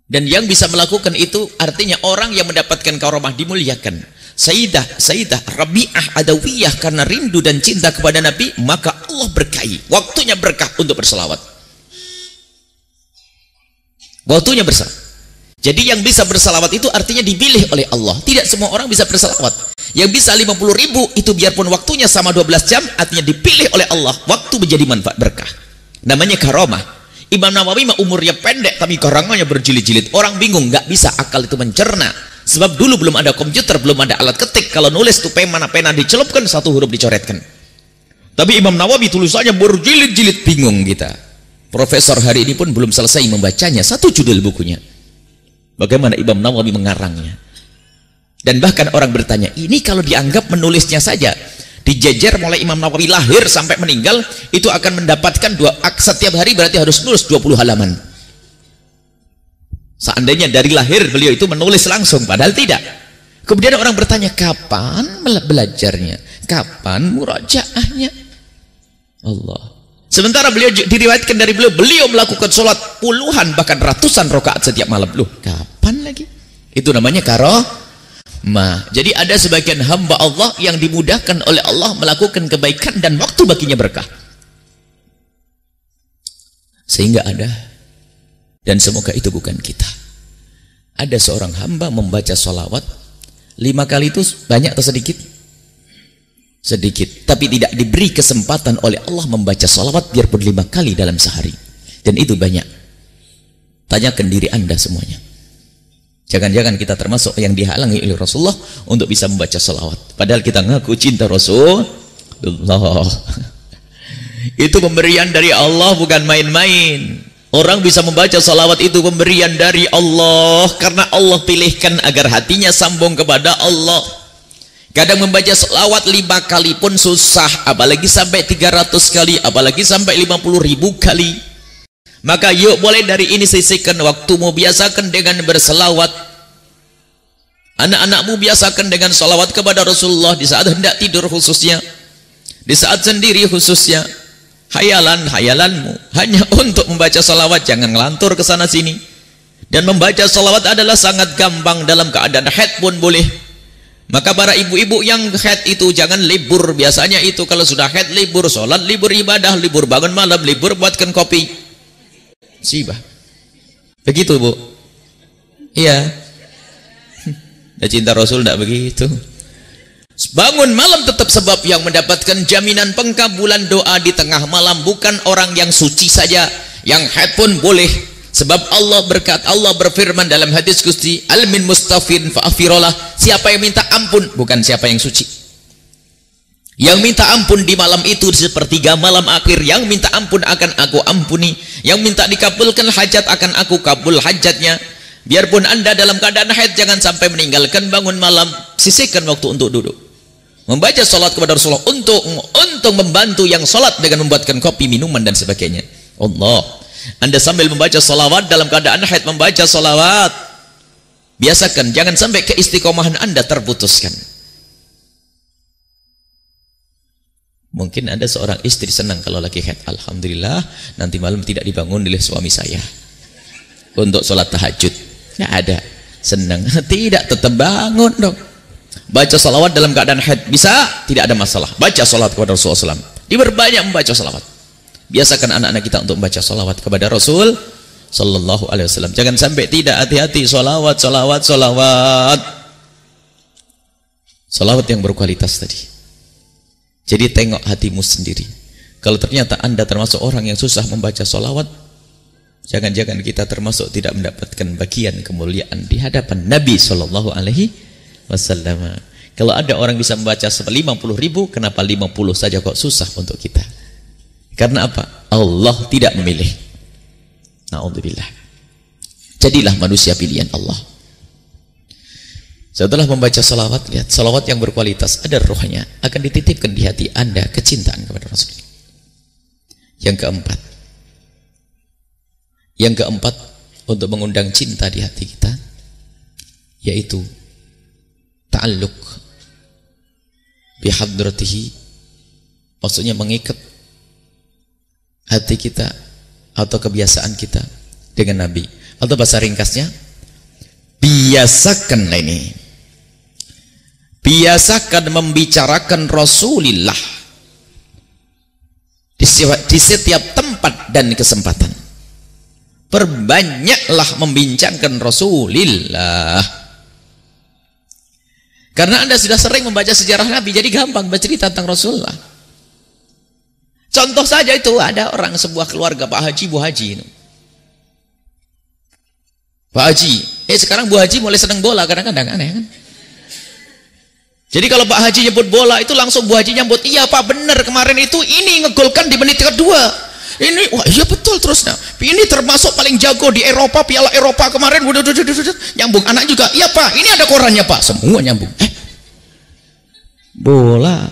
Dan yang bisa melakukan itu artinya orang yang mendapatkan karomah dimuliakan. Sayyidah Rabi'ah Adawiyah karena rindu dan cinta kepada Nabi, maka Allah berkahi. Waktunya berkah untuk berselawat. Waktunya berselawat. Jadi yang bisa bersalawat itu artinya dipilih oleh Allah. Tidak semua orang bisa bersalawat. Yang bisa 50.000 itu biarpun waktunya sama 12 jam, artinya dipilih oleh Allah. Waktu menjadi manfaat berkah. Namanya karomah. Imam Nawawi mah umurnya pendek tapi karangannya berjilid-jilid. Orang bingung, nggak bisa akal itu mencerna. Sebab dulu belum ada komputer, belum ada alat ketik. Kalau nulis tuh pena dicelupkan, satu huruf dicoretkan. Tapi Imam Nawawi tulisannya berjilid-jilid, bingung kita. Profesor hari ini pun belum selesai membacanya, satu judul bukunya. Bagaimana Imam Nawawi mengarangnya. Dan bahkan orang bertanya, ini kalau dianggap menulisnya saja, dijejer mulai Imam Nawawi lahir sampai meninggal, itu akan mendapatkan setiap hari berarti harus nulis 20 halaman. Seandainya dari lahir beliau itu menulis langsung, padahal tidak. Kemudian orang bertanya, kapan belajarnya? Kapan murajaahnya? Allah. Sementara beliau diriwayatkan dari beliau melakukan sholat puluhan bahkan ratusan rakaat setiap malam. Loh, kapan lagi? Itu namanya karomah. Jadi ada sebagian hamba Allah yang dimudahkan oleh Allah melakukan kebaikan dan waktu baginya berkah. Sehingga ada, dan semoga itu bukan kita. Ada seorang hamba membaca sholawat 5 kali, itu banyak atau sedikit? Sedikit, tapi tidak diberi kesempatan oleh Allah membaca salawat biarpun 5 kali dalam sehari. Dan itu banyak. Tanyakan diri Anda semuanya. Jangan-jangan kita termasuk yang dihalangi oleh Rasulullah untuk bisa membaca salawat. Padahal kita ngaku cinta Rasulullah. Itu pemberian dari Allah, bukan main-main. Orang bisa membaca salawat itu pemberian dari Allah, karena Allah pilihkan agar hatinya sambung kepada Allah. Kadang membaca salawat 5 kali pun susah, apalagi sampai 300 kali, apalagi sampai 50.000 kali. Maka yuk, boleh dari ini sisihkan waktumu, biasakan dengan berselawat. Anak-anakmu biasakan dengan salawat kepada Rasulullah di saat hendak tidur khususnya, di saat sendiri khususnya. Hayalanmu hanya untuk membaca salawat, jangan ngelantur ke sana sini. Dan membaca salawat adalah sangat gampang, dalam keadaan haid pun boleh. Maka para ibu-ibu yang haid itu jangan libur. Biasanya itu kalau sudah haid libur sholat, libur ibadah, libur bangun malam, libur buatkan kopi. Sibah. Begitu Bu? Iya. Ya, cinta Rasul tidak begitu. Bangun malam tetap sebab yang mendapatkan jaminan pengkabulan doa di tengah malam. Bukan orang yang suci saja, yang haid pun boleh. Sebab Allah berfirman dalam hadis qudsi, al min mustafin fa'afirolah, siapa yang minta ampun, bukan siapa yang suci. Yang minta ampun di malam itu sepertiga malam akhir, yang minta ampun akan aku ampuni, yang minta dikabulkan hajat akan aku kabul hajatnya. Biarpun Anda dalam keadaan haid, jangan sampai meninggalkan bangun malam. Sisihkan waktu untuk duduk, membaca salat kepada Rasulullah, untuk membantu yang salat dengan membuatkan kopi, minuman dan sebagainya. Allah, Anda sambil membaca salawat dalam keadaan haid, membaca salawat. Biasakan, jangan sampai keistiqomahan Anda terputuskan. Mungkin ada seorang istri senang kalau lagi haid, alhamdulillah nanti malam tidak dibangun oleh suami saya untuk sholat tahajud. Nggak ada, senang. Tidak, tetap bangun dong. Baca salawat dalam keadaan haid bisa, tidak ada masalah. Baca salawat kepada Rasulullah SAW, diperbanyak membaca salawat. Biasakan anak-anak kita untuk membaca salawat kepada Rasul Sallallahu Alaihi Wasallam. Jangan sampai tidak, hati-hati. Salawat yang berkualitas tadi. Jadi tengok hatimu sendiri. Kalau ternyata Anda termasuk orang yang susah membaca salawat, jangan-jangan kita termasuk tidak mendapatkan bagian kemuliaan di hadapan Nabi Sallallahu Alaihi Wasallam. Kalau ada orang bisa membaca 50.000, kenapa 50 saja kok susah untuk kita? Karena apa? Allah tidak memilih. Na'udzubillah. Jadilah manusia pilihan Allah. Setelah membaca salawat, lihat salawat yang berkualitas, ada rohnya, akan dititipkan di hati Anda kecintaan kepada Rasul. Yang keempat, untuk mengundang cinta di hati kita, yaitu ta'alluq bihadratihi, maksudnya mengikat hati kita atau kebiasaan kita dengan Nabi, atau bahasa ringkasnya, biasakanlah ini, biasakan membicarakan Rasulullah di setiap tempat dan kesempatan. Perbanyaklah membincangkan Rasulullah, karena Anda sudah sering membaca sejarah Nabi, jadi gampang bercerita tentang Rasulullah. Contoh saja itu, ada orang sebuah keluarga, Pak Haji, Bu Haji. Pak Haji, sekarang Bu Haji mulai senang bola kadang-kadang, aneh kan? Jadi kalau Pak Haji nyebut bola itu langsung Bu Haji nyambut, iya Pak, benar kemarin itu ini ngegolkan di menit kedua. Ini, wah iya betul, terus nah, ini termasuk paling jago di Eropa, Piala Eropa kemarin. Nyambung anak juga, iya Pak, ini ada korannya Pak, semua nyambung. Bola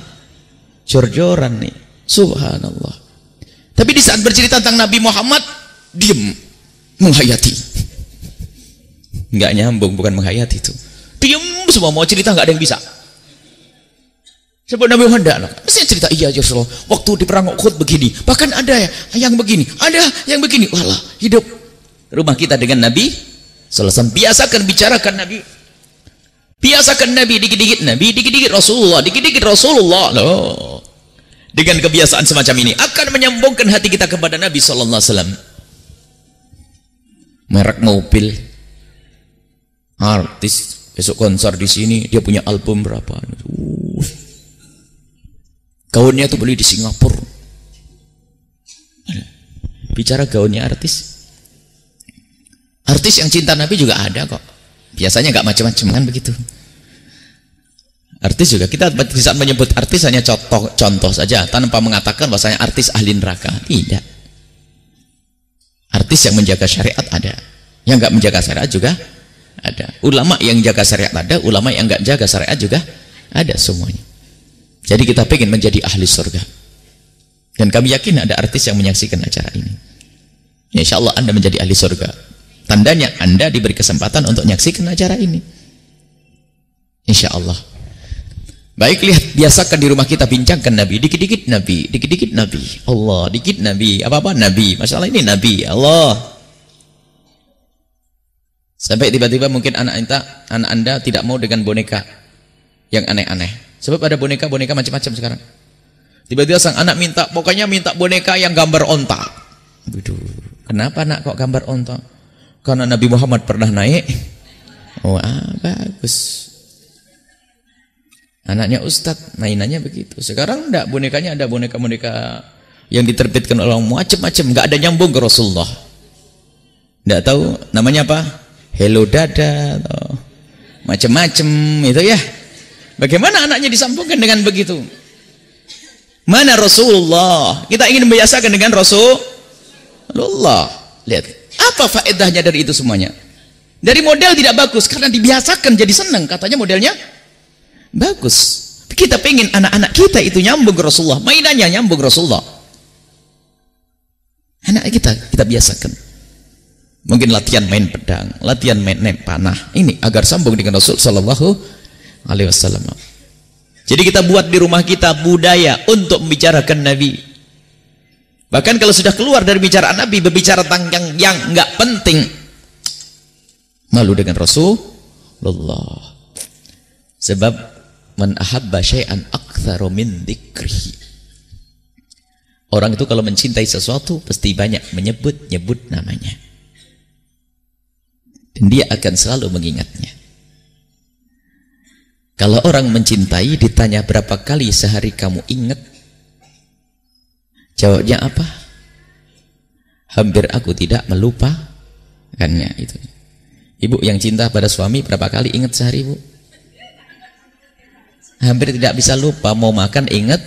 jor-joran nih, subhanallah. Tapi di saat bercerita tentang Nabi Muhammad, diem, menghayati. Nggak nyambung, bukan menghayati itu, diem semua, mau cerita nggak ada yang bisa. Sebab Nabi Muhammad mesti cerita, iya Rasulullah, waktu di perang Uhud begini, bahkan ada yang begini, ada yang begini. Walah, hidup rumah kita dengan Nabi selesai. Biasakan bicarakan Nabi, biasakan Nabi, dikit-dikit Rasulullah, dikit-dikit Rasulullah. Loh, dengan kebiasaan semacam ini akan menyambungkan hati kita kepada Nabi Sallallahu Alaihi Wasallam. Merek mobil, artis besok konser di sini, dia punya album berapa? Gaunnya tuh beli di Singapura. Bicara gaunnya artis. Artis yang cinta Nabi juga ada kok. Biasanya nggak macam-macam kan begitu. Artis juga, kita bisa menyebut artis hanya contoh saja, tanpa mengatakan bahwasanya artis ahli neraka. Tidak. Artis yang menjaga syariat ada, yang nggak menjaga syariat juga ada. Ulama yang jaga syariat ada, ulama yang nggak jaga syariat juga ada, semuanya. Jadi kita pengen menjadi ahli surga, dan kami yakin ada artis yang menyaksikan acara ini. Ya, insya Allah Anda menjadi ahli surga. Tandanya Anda diberi kesempatan untuk menyaksikan acara ini, insya Allah. Baik, lihat, biasakan di rumah kita bincangkan Nabi, dikit-dikit Nabi, dikit-dikit Nabi, Allah, dikit Nabi, apa-apa Nabi, masalah ini Nabi, Allah. Sampai tiba-tiba mungkin anak Anda tidak mau dengan boneka yang aneh-aneh. Sebab ada boneka-boneka macam-macam sekarang. Tiba-tiba sang anak minta, pokoknya minta boneka yang gambar onta. Waduh, kenapa nak kok gambar onta? Karena Nabi Muhammad pernah naik. Wah, bagus. Anaknya Ustadz, mainannya begitu. Sekarang enggak, bonekanya ada boneka-boneka yang diterbitkan oleh orang macam-macam, enggak ada nyambung ke Rasulullah. Enggak tahu namanya apa? Hello Dada atau macam-macam itu ya. Bagaimana anaknya disambungkan dengan begitu? Mana Rasulullah? Kita ingin membiasakan dengan Rasulullah. Lihat, apa faedahnya dari itu semuanya? Dari model tidak bagus, karena dibiasakan jadi senang, katanya modelnya bagus. Kita pengen anak-anak kita itu nyambung ke Rasulullah, mainannya nyambung ke Rasulullah. Anak kita biasakan. Mungkin latihan main pedang, latihan main panah, ini agar sambung dengan Rasul sallallahu alaihi wasallam. Jadi kita buat di rumah kita budaya untuk membicarakan Nabi. Bahkan kalau sudah keluar dari bicaraan Nabi, berbicara tentang yang enggak penting, malu dengan Rasulullah. Sebab man ahabba syai'an aktsaru min dzikrihi. Orang itu kalau mencintai sesuatu pasti banyak menyebut-nyebut namanya. Dan dia akan selalu mengingatnya. Kalau orang mencintai ditanya berapa kali sehari kamu ingat? Jawabnya apa? Hampir aku tidak melupakannya itu. Ibu yang cinta pada suami berapa kali ingat sehari, Bu? Hampir tidak bisa lupa. Mau makan ingat,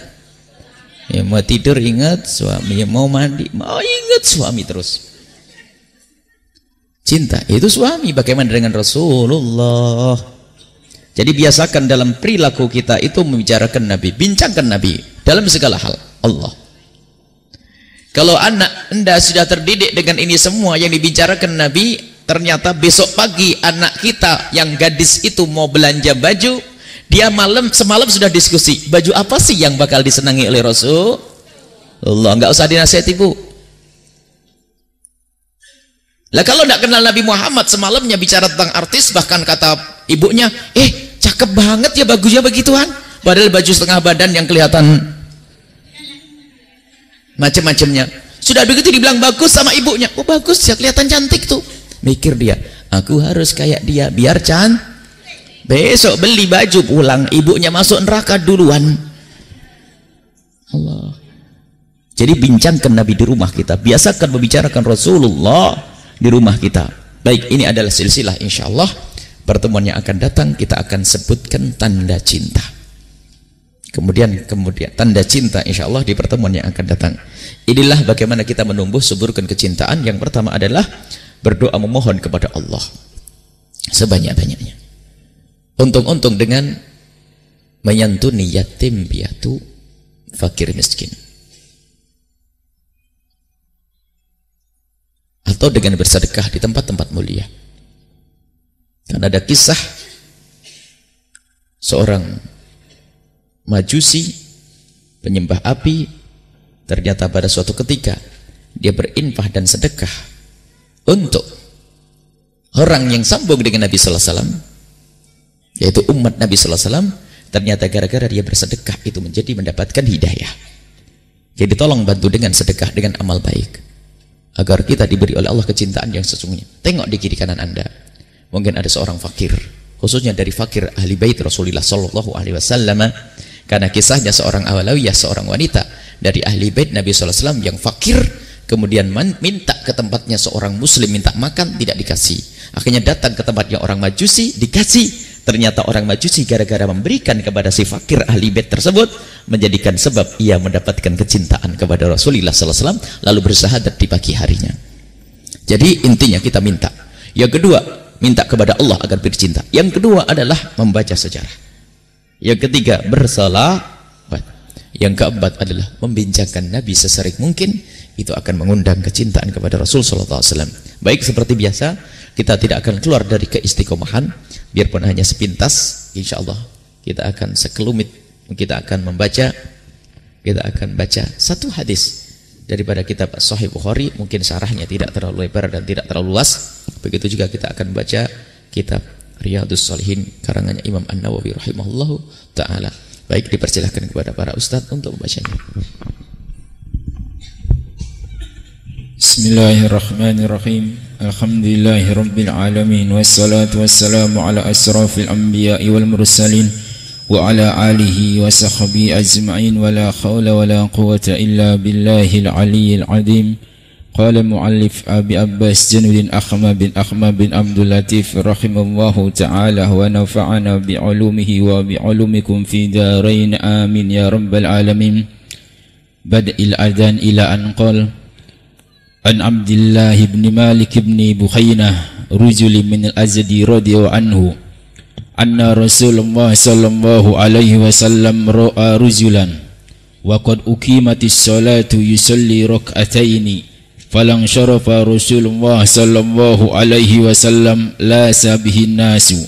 ya, mau tidur ingat suami, mau mandi mau ingat suami terus. Cinta itu suami. Bagaimana dengan Rasulullah? Jadi biasakan dalam perilaku kita itu membicarakan Nabi, bincangkan Nabi dalam segala hal. Allah. Kalau anak Anda sudah terdidik dengan ini semua yang dibicarakan Nabi, ternyata besok pagi anak kita yang gadis itu mau belanja baju, dia semalam sudah diskusi, baju apa sih yang bakal disenangi oleh Rasulullah. Enggak usah dinasihati, Bu. Lah kalau enggak kenal Nabi Muhammad, semalamnya bicara tentang artis, bahkan kata ibunya, cakep banget ya, bagusnya begituan, padahal baju setengah badan yang kelihatan macam-macamnya. Sudah begitu dibilang bagus sama ibunya, oh bagus ya, kelihatan cantik tuh. Mikir dia, aku harus kayak dia biar cantik. Besok beli baju pulang, ibunya masuk neraka duluan. Allah. Jadi bincangkan Nabi di rumah kita, biasakan membicarakan Rasulullah di rumah kita. Baik, ini adalah silsilah, insyaallah pertemuan yang akan datang kita akan sebutkan tanda cinta. Kemudian tanda cinta insyaallah di pertemuan yang akan datang. Inilah bagaimana kita menumbuh suburkan kecintaan. Yang pertama adalah berdoa memohon kepada Allah sebanyak-banyaknya. Untung-untung dengan menyantuni yatim piatu, fakir miskin, atau dengan bersedekah di tempat-tempat mulia. Karena ada kisah seorang Majusi penyembah api, ternyata pada suatu ketika dia berinfak dan sedekah untuk orang yang sambung dengan Nabi sallallahu alaihi wasallam, yaitu umat Nabi sallallahu alaihi wasallam. Ternyata gara-gara dia bersedekah itu menjadi mendapatkan hidayah. Jadi tolong bantu dengan sedekah, dengan amal baik, agar kita diberi oleh Allah kecintaan yang sesungguhnya. Tengok di kiri kanan Anda, mungkin ada seorang fakir, khususnya dari fakir ahli bait Rasulullah sallallahu alaihi wasallam. Karena kisahnya seorang awalawiyah, seorang wanita dari ahli bait Nabi sallallahu alaihi wasallam yang fakir, kemudian minta ke tempatnya seorang muslim, minta makan, tidak dikasih. Akhirnya datang ke tempatnya orang Majusi, dikasih. Ternyata orang Majusi gara-gara memberikan kepada si fakir ahli bait tersebut, menjadikan sebab ia mendapatkan kecintaan kepada Rasulullah sallallahu alaihi wasallam, lalu bersahadat di pagi harinya. Jadi intinya kita minta. Yang kedua, minta kepada Allah agar bercinta. Yang kedua adalah membaca sejarah. Yang ketiga, bersalawat. Yang keempat adalah membincangkan Nabi sesering mungkin. Itu akan mengundang kecintaan kepada Rasul sallallahu alaihi wasallam. Baik, seperti biasa, kita tidak akan keluar dari keistiqomahan, biarpun hanya sepintas. Insyaallah kita akan sekelumit, kita akan membaca, kita akan baca satu hadis daripada kitab Sahih Bukhari, mungkin syarahnya tidak terlalu lebar dan tidak terlalu luas. Begitu juga kita akan baca kitab Riyadhus Shalihin karangannya Imam An-Nawawi rahimahullahu taala. Baik, dipersilahkan kepada para ustadz untuk membacanya. Bismillahirrahmanirrahim. Alhamdulillahirabbil alamin wassalatu wassalamu ala asrafil anbiya'i wal mursalin wa ala alihi wa sahbihi ajma'in wa la hawla wa la quwwata illa billahil aliyyil azim. Qala muallif Abi Abbas Januddin Ahmad bin Abdul Latif rahimallahu ta'ala wa nafa'ana bi ulumihi wa bi ulumikum fi darain amin ya rabbal alamin. Bad'il adhan ila an qala an Abdullah ibn Malik ibn Bukhainah rajulin min al-Azdi radhiyallahu anhu anna Rasulullah sallallahu alaihi wasallam ra'a rajulan wa qad uqimatis salatu yusalli rak'ataini falang syarafa Rasulullah sallallahu alaihi wasallam la sabihin nasu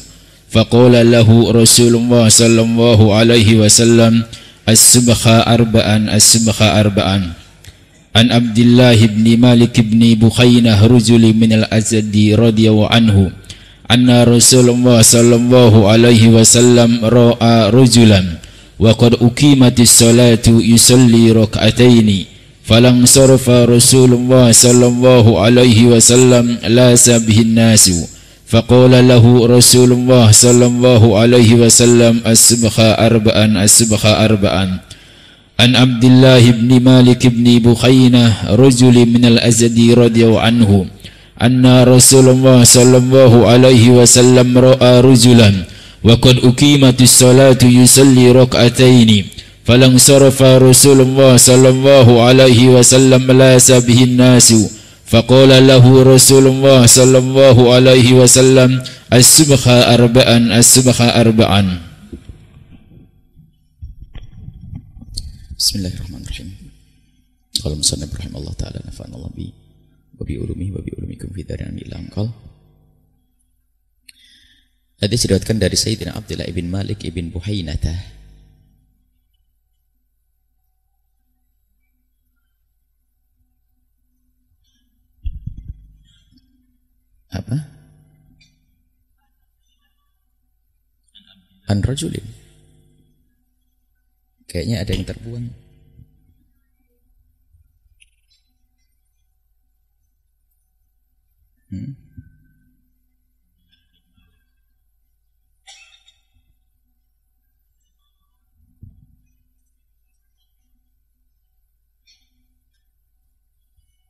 faqala lahu Rasulullah sallallahu alaihi wasallam as-subha arba'an as-subha arba'an. An Abdullah ibn Malik ibn Bukhainah rajulin min al-Azdi radhiyallahu anhu anna Rasulullah sallallahu alaihi wasallam ra'a rajulan wa qad uqimatis salatu yusalli rak'ataini falang sarafa Rasulullah sallallahu alaihi wasallam la sabihin nasu faqala lahu Rasulullah sallallahu alaihi wasallam as-subha arba'an as-subha arba'an. An Abdullah ibn Malik ibn Bukhainah rajulin min al-Azdi radhiyallahu anhu anna Rasulullah sallallahu alaihi wasallam ra'a rajulan wa qad uqimatis salatu yusalli rak'ataini falang sarafa Rasulullah sallallahu alaihi wasallam la sabihin nasu faqala lahu Rasulullah sallallahu alaihi wasallam as-subha arba'an as-subha arba'an. Bismillahirrahmanirrahim. Qala musannif rahimallahu taala nafa'anallahu bi wa bi ulumihi wa bi ulumikum fi darin ila anqal. Hadis diriwayatkan dari Sayyidina Abdullah ibn Malik ibn Bukhainah. Apa? An rajulin. Kayaknya ada yang terbuang.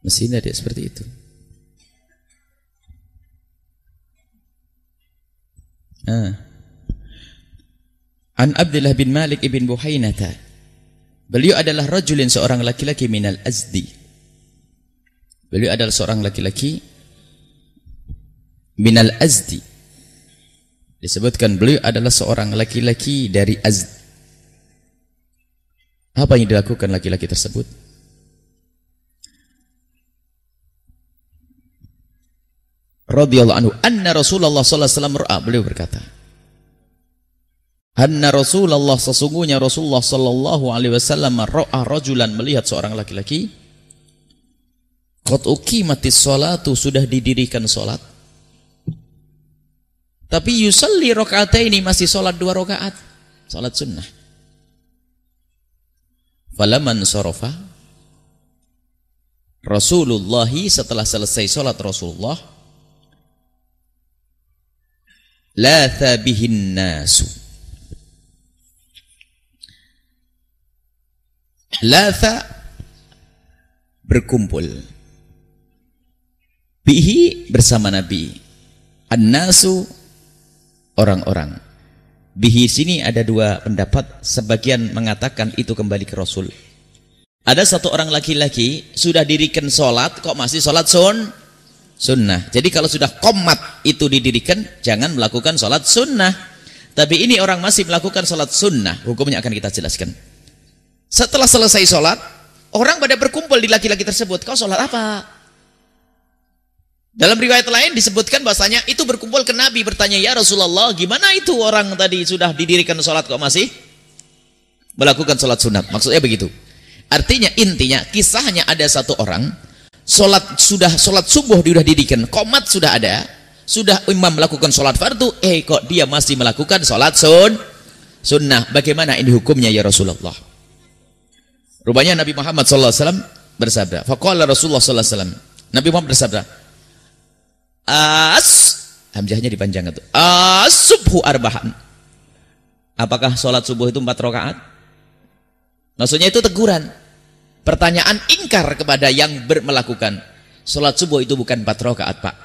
Mestinya dia seperti itu. An Abdullah bin Malik ibn Bukhainah. Beliau adalah rajulin, seorang laki-laki minal Azdi. Beliau adalah seorang laki-laki minal Azdi. Disebutkan beliau adalah seorang laki-laki dari Azd. Apa yang dilakukan laki-laki tersebut? Radhiyallahu anhu anna Rasulullah sallallahu alaihi wasallam ra'a, beliau berkata, anna Rasulullah, sesungguhnya Rasulullah sallallahu alaihi wasallam ra'a rajulan, melihat seorang laki-laki, qad uqimatis sholatu, sudah didirikan salat, tapi yusalli raka'ataini, masih salat 2 rakaat, salat sunnah. Falaman sarafa Rasulullah, setelah selesai salat Rasulullah, la thabihin nasu, latha berkumpul, bihi bersama Nabi, an-nasu orang-orang. Bihi sini ada 2 pendapat, sebagian mengatakan itu kembali ke Rasul. Ada satu orang laki-laki sudah dirikan sholat, kok masih sholat sunnah. Jadi kalau sudah qomat itu didirikan, jangan melakukan sholat sunnah. Tapi ini orang masih melakukan sholat sunnah, hukumnya akan kita jelaskan. Setelah selesai sholat, orang pada berkumpul di laki-laki tersebut. Kau sholat apa? Dalam riwayat lain disebutkan bahasanya itu berkumpul ke Nabi, bertanya, ya Rasulullah, gimana itu orang tadi sudah didirikan sholat kok masih melakukan sholat sunat? Maksudnya begitu. Artinya, intinya, kisahnya ada satu orang sholat subuh sudah didirikan, qomat sudah ada, sudah imam melakukan sholat fardu, kok dia masih melakukan sholat sunnah. Bagaimana ini hukumnya ya Rasulullah? Rupanya Nabi Muhammad SAW bersabda, faqala Rasulullah SAW, Nabi Muhammad bersabda, hamzahnya dipanjang itu, subhu arba'an. Apakah sholat subuh itu 4 rakaat? Maksudnya itu teguran, pertanyaan ingkar kepada yang melakukan sholat subuh itu bukan 4 rakaat, Pak.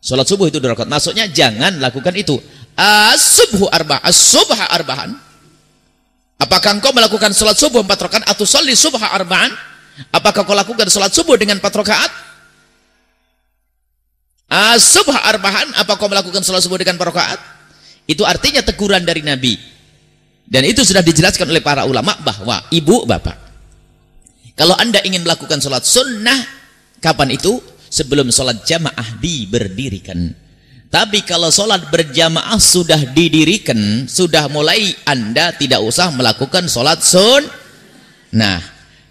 Sholat subuh itu 2 rakaat. Maksudnya jangan lakukan itu. Subhu arba'an, subha arba'an. Apakah engkau melakukan sholat subuh 4 rakaat atau sholli subha arba'an? Apakah kau lakukan sholat subuh dengan 4 rakaat? Subha arba'an, apa kau melakukan sholat subuh dengan 4 rakaat? Itu artinya teguran dari Nabi. Dan itu sudah dijelaskan oleh para ulama bahwa ibu bapak, kalau anda ingin melakukan sholat sunnah, kapan itu? Sebelum sholat jamaah diberdirikan. Tapi kalau sholat berjamaah sudah didirikan, sudah mulai anda tidak usah melakukan sholat sunnah.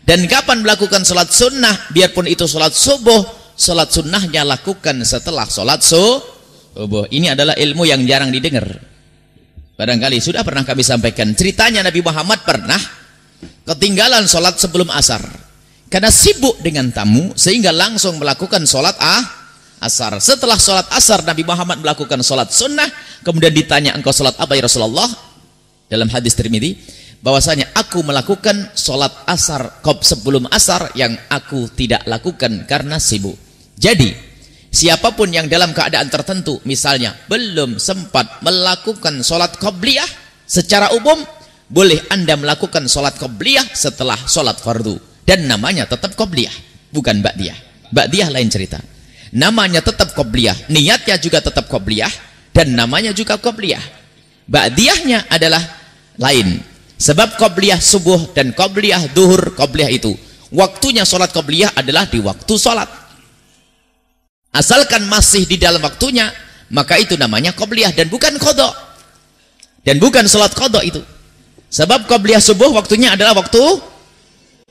Dan kapan melakukan sholat sunnah? Biarpun itu sholat subuh, sholat sunnahnya lakukan setelah sholat subuh. Ini adalah ilmu yang jarang didengar. Barangkali sudah pernah kami sampaikan ceritanya Nabi Muhammad pernah ketinggalan sholat sebelum asar karena sibuk dengan tamu sehingga langsung melakukan sholat asar. Setelah sholat asar Nabi Muhammad melakukan sholat sunnah, kemudian ditanya, engkau sholat apa ya Rasulullah? Dalam hadis Tirmidzi bahwasanya aku melakukan sholat asar sebelum asar yang aku tidak lakukan karena sibuk. Jadi siapapun yang dalam keadaan tertentu misalnya belum sempat melakukan sholat qobliyah secara umum, boleh anda melakukan sholat qobliyah setelah sholat fardu, dan namanya tetap qobliyah, bukan ba'diyah. Ba'diyah lain cerita, namanya tetap qobliyah, niatnya juga tetap qobliyah, dan namanya juga qobliyah. Ba'diyahnya adalah lain, sebab qobliyah subuh dan qobliyah duhur, qobliyah itu waktunya sholat qobliyah adalah di waktu sholat. Asalkan masih di dalam waktunya, maka itu namanya qobliyah dan bukan qadha. Dan bukan sholat qadha itu. Sebab qobliyah subuh waktunya adalah waktu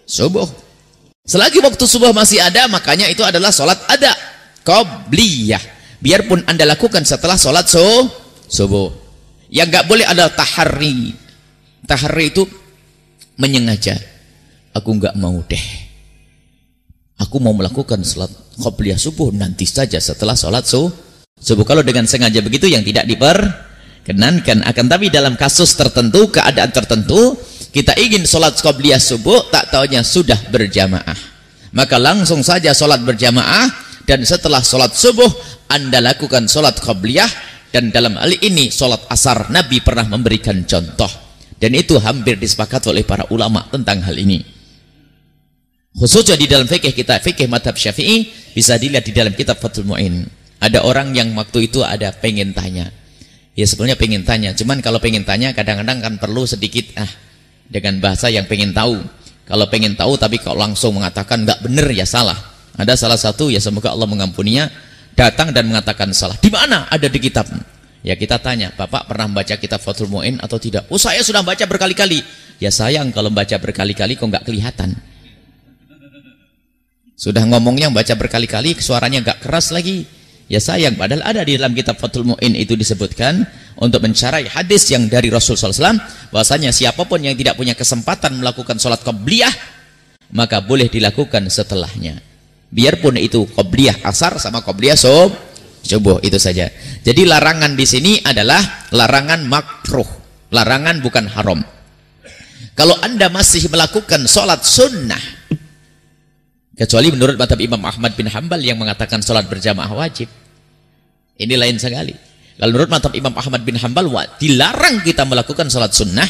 subuh. Selagi waktu subuh masih ada, makanya itu adalah sholat ada, qobliyah. Biarpun anda lakukan setelah sholat subuh. Yang nggak boleh adalah tahari. Tahari itu menyengaja. Aku nggak mau deh. Aku mau melakukan sholat qobliyah subuh nanti saja setelah sholat subuh. Kalau dengan sengaja begitu yang tidak diperkenankan. Akan tapi dalam kasus tertentu, keadaan tertentu, kita ingin sholat qobliyah subuh, tak taunya sudah berjamaah, maka langsung saja sholat berjamaah. Dan setelah sholat subuh anda lakukan sholat qobliyah. Dan dalam hal ini sholat asar Nabi pernah memberikan contoh, dan itu hampir disepakati oleh para ulama tentang hal ini. Khususnya di dalam fikih kita, fikih madhab Syafi'i, bisa dilihat di dalam kitab Fathul Mu'in. Ada orang yang waktu itu ada pengen tanya. Ya sebenarnya pengen tanya, cuman kalau pengen tanya kadang-kadang kan perlu sedikit dengan bahasa yang pengen tahu. Kalau pengen tahu tapi kalau langsung mengatakan nggak benar ya salah. Ada salah satu, ya semoga Allah mengampuninya, datang dan mengatakan salah. Di mana? Ada di kitab. Ya kita tanya, Bapak pernah membaca kitab Fathul Mu'in atau tidak? Oh saya sudah baca berkali-kali. Ya sayang kalau baca berkali-kali kok nggak kelihatan. Sudah ngomongnya baca berkali-kali, suaranya gak keras lagi. Ya sayang, padahal ada di dalam kitab Fathul Mu'in itu disebutkan untuk mencari hadis yang dari Rasul SAW, bahwasanya siapapun yang tidak punya kesempatan melakukan sholat qobliyah, maka boleh dilakukan setelahnya. Biarpun itu qobliyah asar sama qobliyah subuh, itu saja. Jadi larangan di sini adalah larangan makruh, larangan bukan haram. Kalau anda masih melakukan sholat sunnah, kecuali menurut mazhab Imam Ahmad bin Hanbal yang mengatakan sholat berjamaah wajib, ini lain sekali. Kalau menurut mazhab Imam Ahmad bin Hanbal dilarang kita melakukan sholat sunnah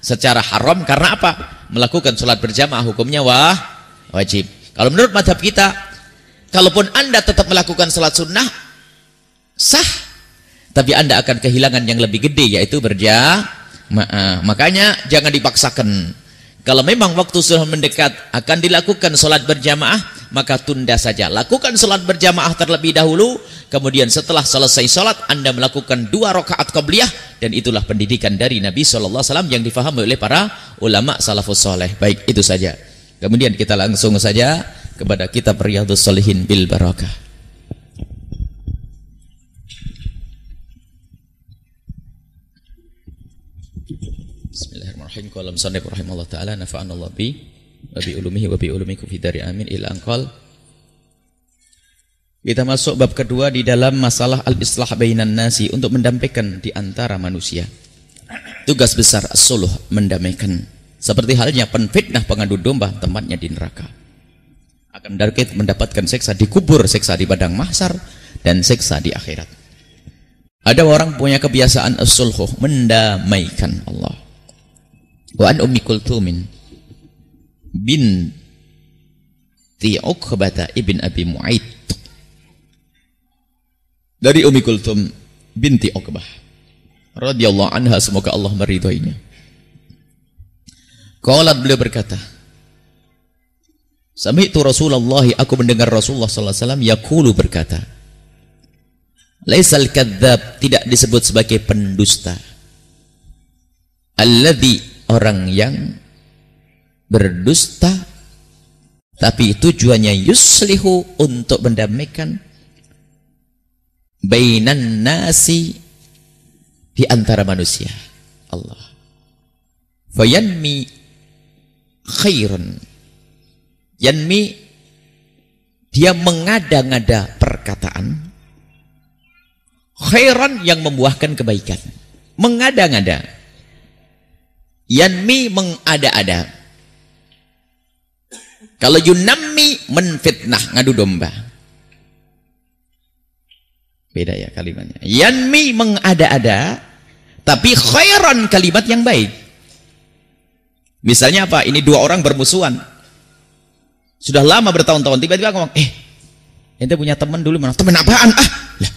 secara haram. Karena apa? Melakukan sholat berjamaah hukumnya wajib. Kalau menurut mazhab kita kalaupun Anda tetap melakukan salat sunnah sah, tapi Anda akan kehilangan yang lebih gede, yaitu berjamaah. Makanya jangan dipaksakan. Kalau memang waktu sudah mendekat akan dilakukan salat berjamaah, maka tunda saja. Lakukan salat berjamaah terlebih dahulu, kemudian setelah selesai salat Anda melakukan 2 rakaat qabliyah, dan itulah pendidikan dari Nabi SAW yang difahami oleh para ulama salafus soleh. Baik, itu saja. Kemudian kita langsung saja kepada kitab Riyadhus Shalihin bil Barakah. Bismillahirrahmanirrahim. Qala musannif rahimahullah taala nafa'anallahu bi wa bi ulumihi wa bi ulumikum fi dari amin ila anqal. Kita masuk bab kedua di dalam masalah al-islah bainan nasi, untuk mendamaikan di antara manusia. Tugas besar as-suluh, mendamaikan. Seperti halnya penfitnah pengadu domba, tempatnya di neraka. Akan mendapatkan seksa di kubur, seksa di padang mahsyar, dan seksa di akhirat. Ada orang punya kebiasaan as-sulhu, mendamaikan Allah. Wa an Ummi Kulthumin binti Uqbah ibn Abi Mu'aid. Dari Ummi Kulthum binti Uqbah radhiyallahu anha, semoga Allah meridhoinya. Qalat, beliau berkata, sami'tu Rasulullah, aku mendengar Rasulullah sallallahu alaihi wasallam yaqulu, berkata, laisal kadzdzab, tidak disebut sebagai pendusta, alladzi, orang yang berdusta tapi tujuannya yuslihu, untuk mendamaikan bainan nasi, di antara manusia. Allah fayanmi khairun, yanmi, dia mengada-ngada perkataan, khairan, yang membuahkan kebaikan. Mengada-ngada, yanmi, mengada-ada. Kalau yunammi, menfitnah, ngadu domba. Beda ya kalimatnya. Yanmi, mengada-ada, tapi khairan, kalimat yang baik. Misalnya apa? Ini 2 orang bermusuhan, sudah lama bertahun-tahun, tiba-tiba ngomong, ente punya teman dulu mana? Teman apaan? Lah,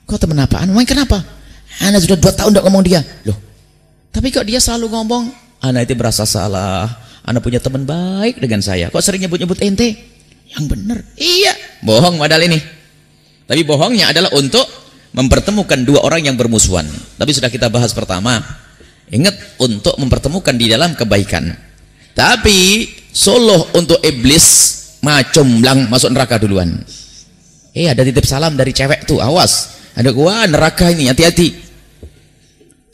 kok teman apaan? Wah, kenapa? Ana sudah 2 tahun tidak ngomong dia. Loh, tapi kok dia selalu ngomong? Ana itu berasa salah. Ana punya teman baik dengan saya, kok sering nyebut-nyebut ente? Yang benar. Iya, bohong modal ini. Tapi bohongnya adalah untuk mempertemukan 2 orang yang bermusuhan. Tapi sudah kita bahas pertama. Ingat, untuk mempertemukan di dalam kebaikan. Tapi suluh untuk iblis, macomblang, masuk neraka duluan. Ada titip salam dari cewek tuh, awas. Ada gua neraka ini, hati-hati.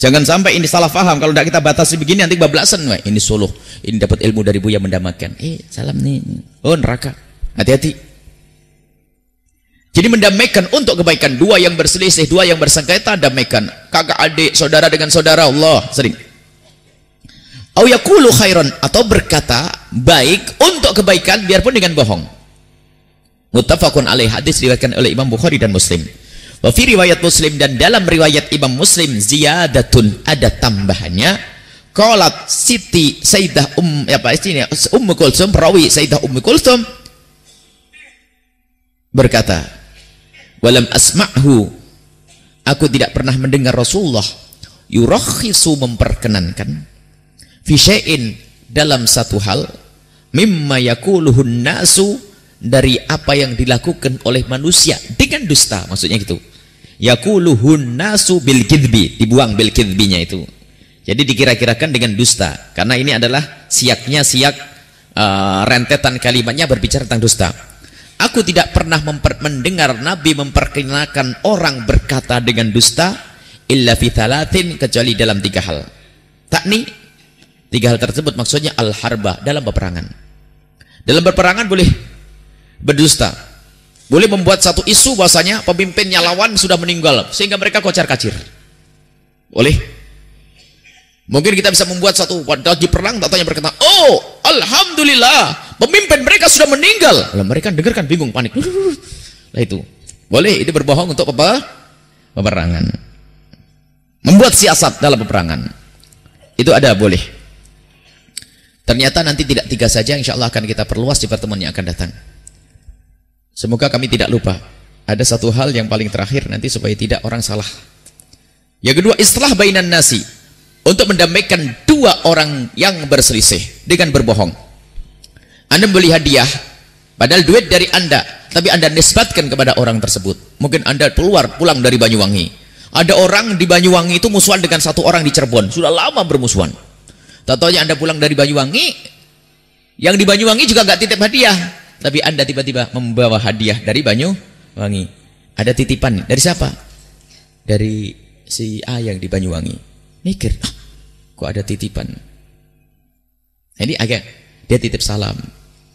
Jangan sampai ini salah paham. Kalau tidak kita batasi begini, nanti bablasan. Wah, ini suluh, ini dapat ilmu dari Buya mendamaikan. Salam nih. Oh, neraka. Hati-hati. Jadi mendamaikan untuk kebaikan. 2 yang berselisih, 2 yang bersengketa, damaikan. Kakak adik, saudara dengan saudara, Allah sering. Au yaqulu khairan, atau berkata baik untuk kebaikan biarpun dengan bohong. Muttafaqun alaih, hadis diriwayatkan oleh Imam Bukhari dan Muslim. Wa fi riwayat Muslim, dan dalam riwayat Imam Muslim, ziyadatun, ada tambahannya. Qalat Siti Sayyidah Ummu Kulthum, perawi Sayyidah Ummu Kulthum berkata, walam asma'hu, aku tidak pernah mendengar Rasulullah yurakhisu, memperkenankan, fi syai'in, dalam satu hal, mimma yaquluhun nasu, dari apa yang dilakukan oleh manusia dengan dusta, maksudnya gitu. Yaquluhun nasu bil kidbi, dibuang bil kidbinya itu. Jadi dikira-kirakan dengan dusta, karena ini adalah siaknya, siak rentetan kalimatnya berbicara tentang dusta. Aku tidak pernah mendengar Nabi memperkenalkan orang berkata dengan dusta, illa fi thalathin, kecuali dalam 3 hal. Takni, 3 hal tersebut maksudnya al-harba, dalam peperangan. Dalam peperangan boleh berdusta, boleh membuat satu isu bahwasanya pemimpinnya lawan sudah meninggal sehingga mereka kocar-kacir. Boleh. Mungkin kita bisa membuat satu lagi perang, datanya berkata, oh alhamdulillah pemimpin mereka sudah meninggal. Lalu mereka dengarkan bingung, panik. Nah itu boleh, itu berbohong untuk peperangan, membuat siasat dalam peperangan, itu ada, boleh. Ternyata nanti tidak 3 saja, insya Allah akan kita perluas di pertemuan yang akan datang. Semoga kami tidak lupa. Ada satu hal yang paling terakhir nanti supaya tidak orang salah. Yang kedua, islah bainan nasi, untuk mendamaikan dua orang yang berselisih dengan berbohong. Anda beli hadiah, padahal duit dari Anda, tapi Anda nisbatkan kepada orang tersebut. Mungkin Anda pulang dari Banyuwangi. Ada orang di Banyuwangi itu musuhan dengan satu orang di Cirebon, sudah lama bermusuhan. Tahu-tahunya Anda pulang dari Banyuwangi, yang di Banyuwangi juga nggak titip hadiah, tapi Anda tiba-tiba membawa hadiah dari Banyuwangi. Ada titipan dari siapa? Dari si A yang di Banyuwangi. Mikir, kok ada titipan? Ini agak dia titip salam.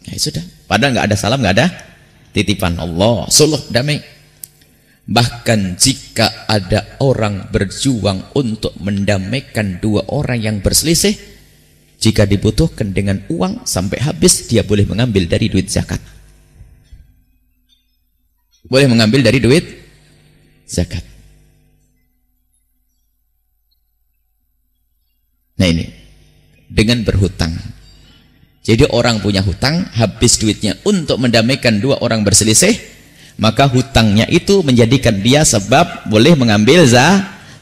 Ya sudah, padahal nggak ada salam, nggak ada titipan. Allah suluh damai. Bahkan jika ada orang berjuang untuk mendamaikan dua orang yang berselisih, jika dibutuhkan dengan uang sampai habis, dia boleh mengambil dari duit zakat. Boleh mengambil dari duit zakat. Nah ini, dengan berhutang. Jadi orang punya hutang, habis duitnya untuk mendamaikan dua orang berselisih, maka hutangnya itu menjadikan dia sebab boleh mengambil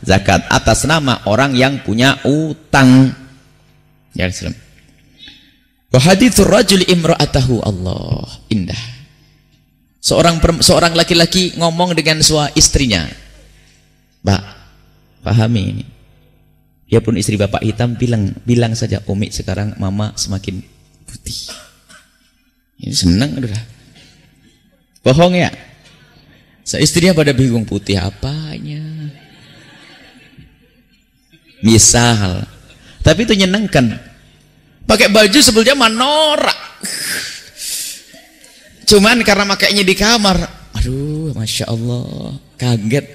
zakat atas nama orang yang punya utang. Ya Islam. Wa hadithur rajul imra'atahu, Allah, indah. Seorang laki-laki ngomong dengan istrinya. Mbak, pahami ini. Dia pun istri bapak hitam, bilang saja, Umi sekarang mama semakin putih. Ini senang udah. Bohong ya? Istrinya pada bingung, putih apanya? Misal. Tapi itu nyenangkan. Pakai baju sebelumnya manorak. Cuman karena makainya di kamar, aduh, Masya Allah, kaget.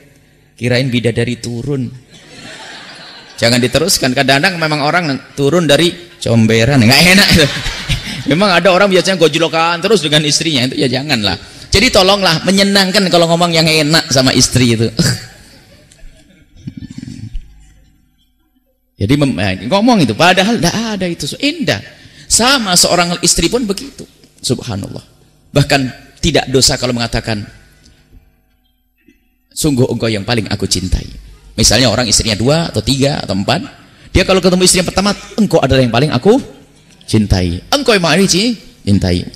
Kirain bidadari turun. Jangan diteruskan. Kadang-kadang memang orang turun dari comberan, nggak enak. Memang ada orang biasanya gojlokan terus dengan istrinya, itu ya janganlah. Jadi tolonglah menyenangkan kalau ngomong yang enak sama istri itu. Jadi ngomong itu padahal tidak ada itu, indah. Sama seorang istri pun begitu. Subhanallah. Bahkan tidak dosa kalau mengatakan, sungguh engkau yang paling aku cintai. Misalnya orang istrinya 2 atau 3 atau 4, dia kalau ketemu istri yang pertama, engkau adalah yang paling aku cintai. Engkau yang paling cintai.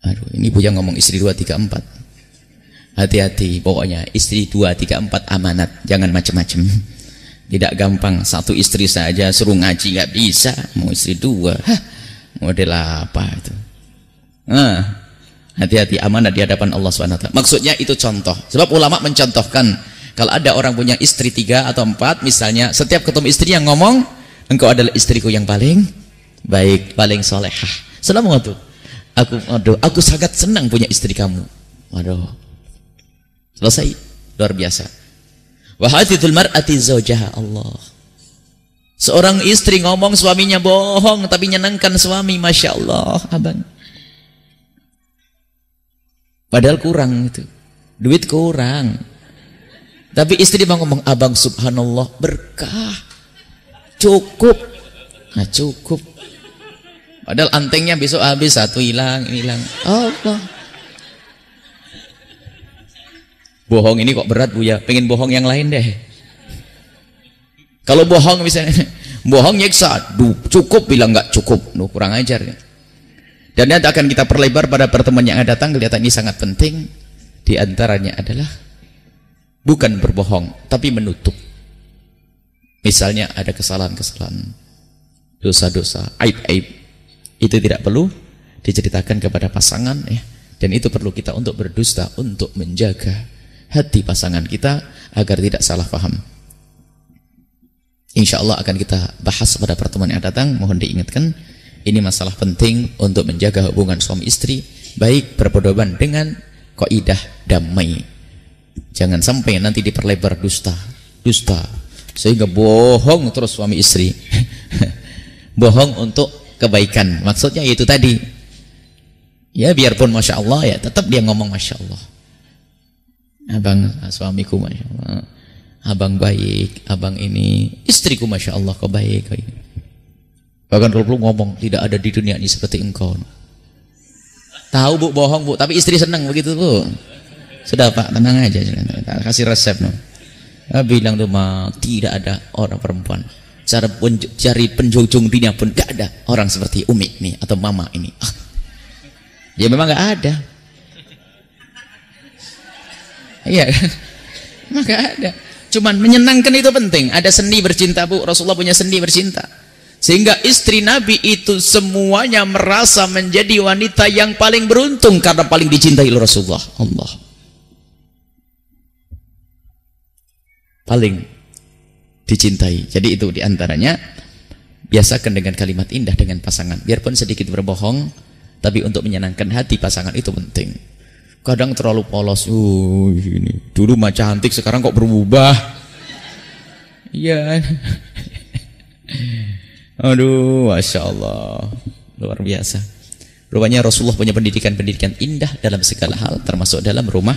Aduh, ini Buya ngomong istri 2, 3, 4. Hati-hati, pokoknya istri 2, 3, 4 amanat, jangan macam-macam. Tidak gampang, satu istri saja suruh ngaji nggak bisa, mau istri 2, model apa itu? Nah, hati-hati, amanat di hadapan Allah SWT. Maksudnya itu contoh. Sebab ulama mencontohkan, kalau ada orang punya istri 3 atau 4, misalnya setiap ketemu istri yang ngomong, engkau adalah istriku yang paling baik, paling solehah. Selamat tuh. Aku sangat senang punya istri kamu. Waduh. Selesai. Luar biasa. Wa hadithul mar'ati zawjaha, Allah. Seorang istri ngomong suaminya bohong tapi nyenangkan suami, Masya Allah, abang. Padahal kurang itu. Duit kurang. Tapi istri bang ngomong, abang subhanallah berkah. Cukup. Nah cukup. Padahal antengnya besok habis, satu hilang, hilang. Allah. Bohong ini kok berat Buya, pengen bohong yang lain deh. Kalau bohong misalnya, bohong nyiksa, cukup bilang nggak cukup, kurang ajar. Dan nanti akan kita perlebar pada pertemuan yang akan datang. Kelihatan ini sangat penting. Di antaranya adalah bukan berbohong, tapi menutup. Misalnya ada kesalahan-kesalahan, dosa-dosa, aib-aib. Itu tidak perlu diceritakan kepada pasangan, ya. Dan itu perlu kita untuk berdusta, untuk menjaga hati pasangan kita agar tidak salah paham. Insya Allah akan kita bahas pada pertemuan yang datang. Mohon diingatkan, ini masalah penting untuk menjaga hubungan suami istri, baik berpedoman dengan kaidah damai. Jangan sampai nanti diperlebar dusta sehingga bohong terus suami istri. Bohong untuk kebaikan, maksudnya yaitu tadi, ya biarpun Masya Allah, ya tetap dia ngomong Masya Allah, abang suamiku Masya Allah, abang baik, abang ini istriku Masya Allah kau baik. Bahkan kalau ngomong, tidak ada di dunia ini seperti engkau. Tahu Bu bohong Bu, tapi istri senang begitu Bu. Sudah Pak, tenang aja. Kasih resep no. Bilang tuh mah tidak ada orang perempuan. Cari penjujung dunia pun gak ada orang seperti Umi nih atau Mama ini. Ya memang gak ada. Iya, memang gak ada. Cuman menyenangkan itu penting. Ada seni bercinta Bu. Rasulullah punya seni bercinta. Sehingga istri Nabi itu semuanya merasa menjadi wanita yang paling beruntung karena paling dicintai oleh Rasulullah. Allah. Paling dicintai. Jadi itu diantaranya biasakan dengan kalimat indah dengan pasangan. Biarpun sedikit berbohong, tapi untuk menyenangkan hati pasangan itu penting. Kadang terlalu polos. Ini dulu mah cantik, sekarang kok berubah. Iya. Aduh, Masya Allah, luar biasa. Rupanya Rasulullah punya pendidikan-pendidikan indah dalam segala hal, termasuk dalam rumah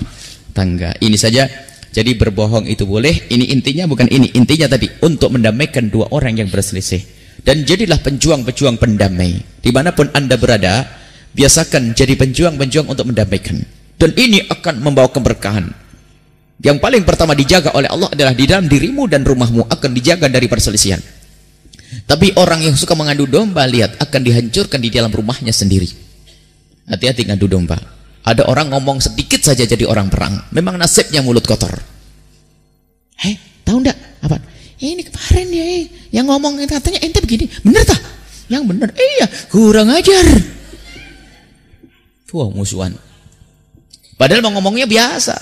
tangga. Ini saja. Jadi berbohong itu boleh. Ini intinya, bukan ini. Intinya tadi untuk mendamaikan dua orang yang berselisih. Dan jadilah penjuang-penjuang pendamai. Dimanapun Anda berada, biasakan jadi penjuang-penjuang untuk mendamaikan. Dan ini akan membawa keberkahan. Yang paling pertama dijaga oleh Allah adalah di dalam dirimu dan rumahmu akan dijaga dari perselisihan. Tapi orang yang suka mengadu domba, lihat, akan dihancurkan di dalam rumahnya sendiri. Hati-hati ngadu domba. Ada orang ngomong sedikit saja jadi orang perang. Memang nasibnya mulut kotor. Tahu enggak? Apa? Ini kemarin ya, yang ngomong katanya ente begini. Bener tak? Yang bener. Iya, kurang ajar. Wah, musuhan. Padahal mau ngomongnya biasa.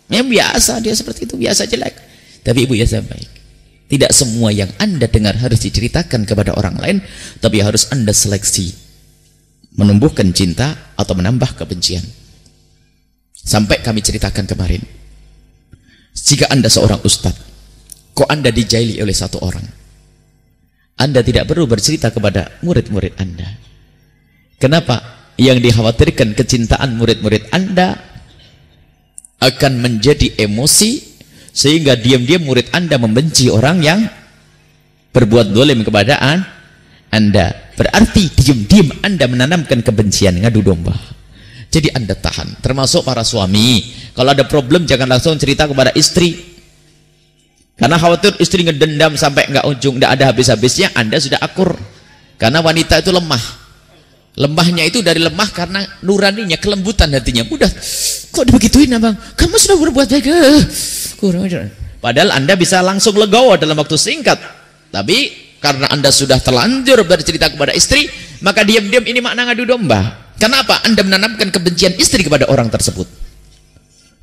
Yang biasa, dia seperti itu, biasa jelek. Tapi ibu ya saya baik. Tidak semua yang Anda dengar harus diceritakan kepada orang lain, tapi harus Anda seleksi. Menumbuhkan cinta atau menambah kebencian. Sampai kami ceritakan kemarin. Jika Anda seorang ustadz, kok Anda dijaili oleh satu orang? Anda tidak perlu bercerita kepada murid-murid Anda. Kenapa? Yang dikhawatirkan kecintaan murid-murid Anda akan menjadi emosi, sehingga diam-diam murid Anda membenci orang yang berbuat dolim kepada Anda. Berarti diam-diam Anda menanamkan kebencian, ngadu domba. Jadi Anda tahan. Termasuk para suami, kalau ada problem jangan langsung cerita kepada istri, karena khawatir istri ngedendam sampai nggak ujung, nggak ada habis-habisnya. Anda sudah akur. Karena wanita itu lemah. Lemahnya itu dari lemah karena nuraninya, kelembutan hatinya. Udah, kok dibegituin abang? Kamu sudah berbuat baik. Kurang ajar. Padahal Anda bisa langsung legowo dalam waktu singkat. Tapi karena Anda sudah terlanjur bercerita kepada istri, maka diam-diam ini makna ngadu domba. Kenapa? Anda menanamkan kebencian istri kepada orang tersebut.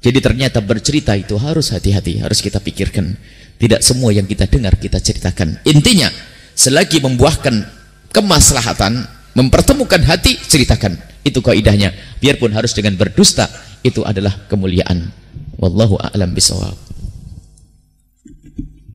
Jadi ternyata bercerita itu harus hati-hati, harus kita pikirkan. Tidak semua yang kita dengar kita ceritakan. Intinya, selagi membuahkan kemaslahatan, mempertemukan hati, ceritakan. Itu kaidahnya. Biarpun harus dengan berdusta, itu adalah kemuliaan. Wallahu a'lam bishawab.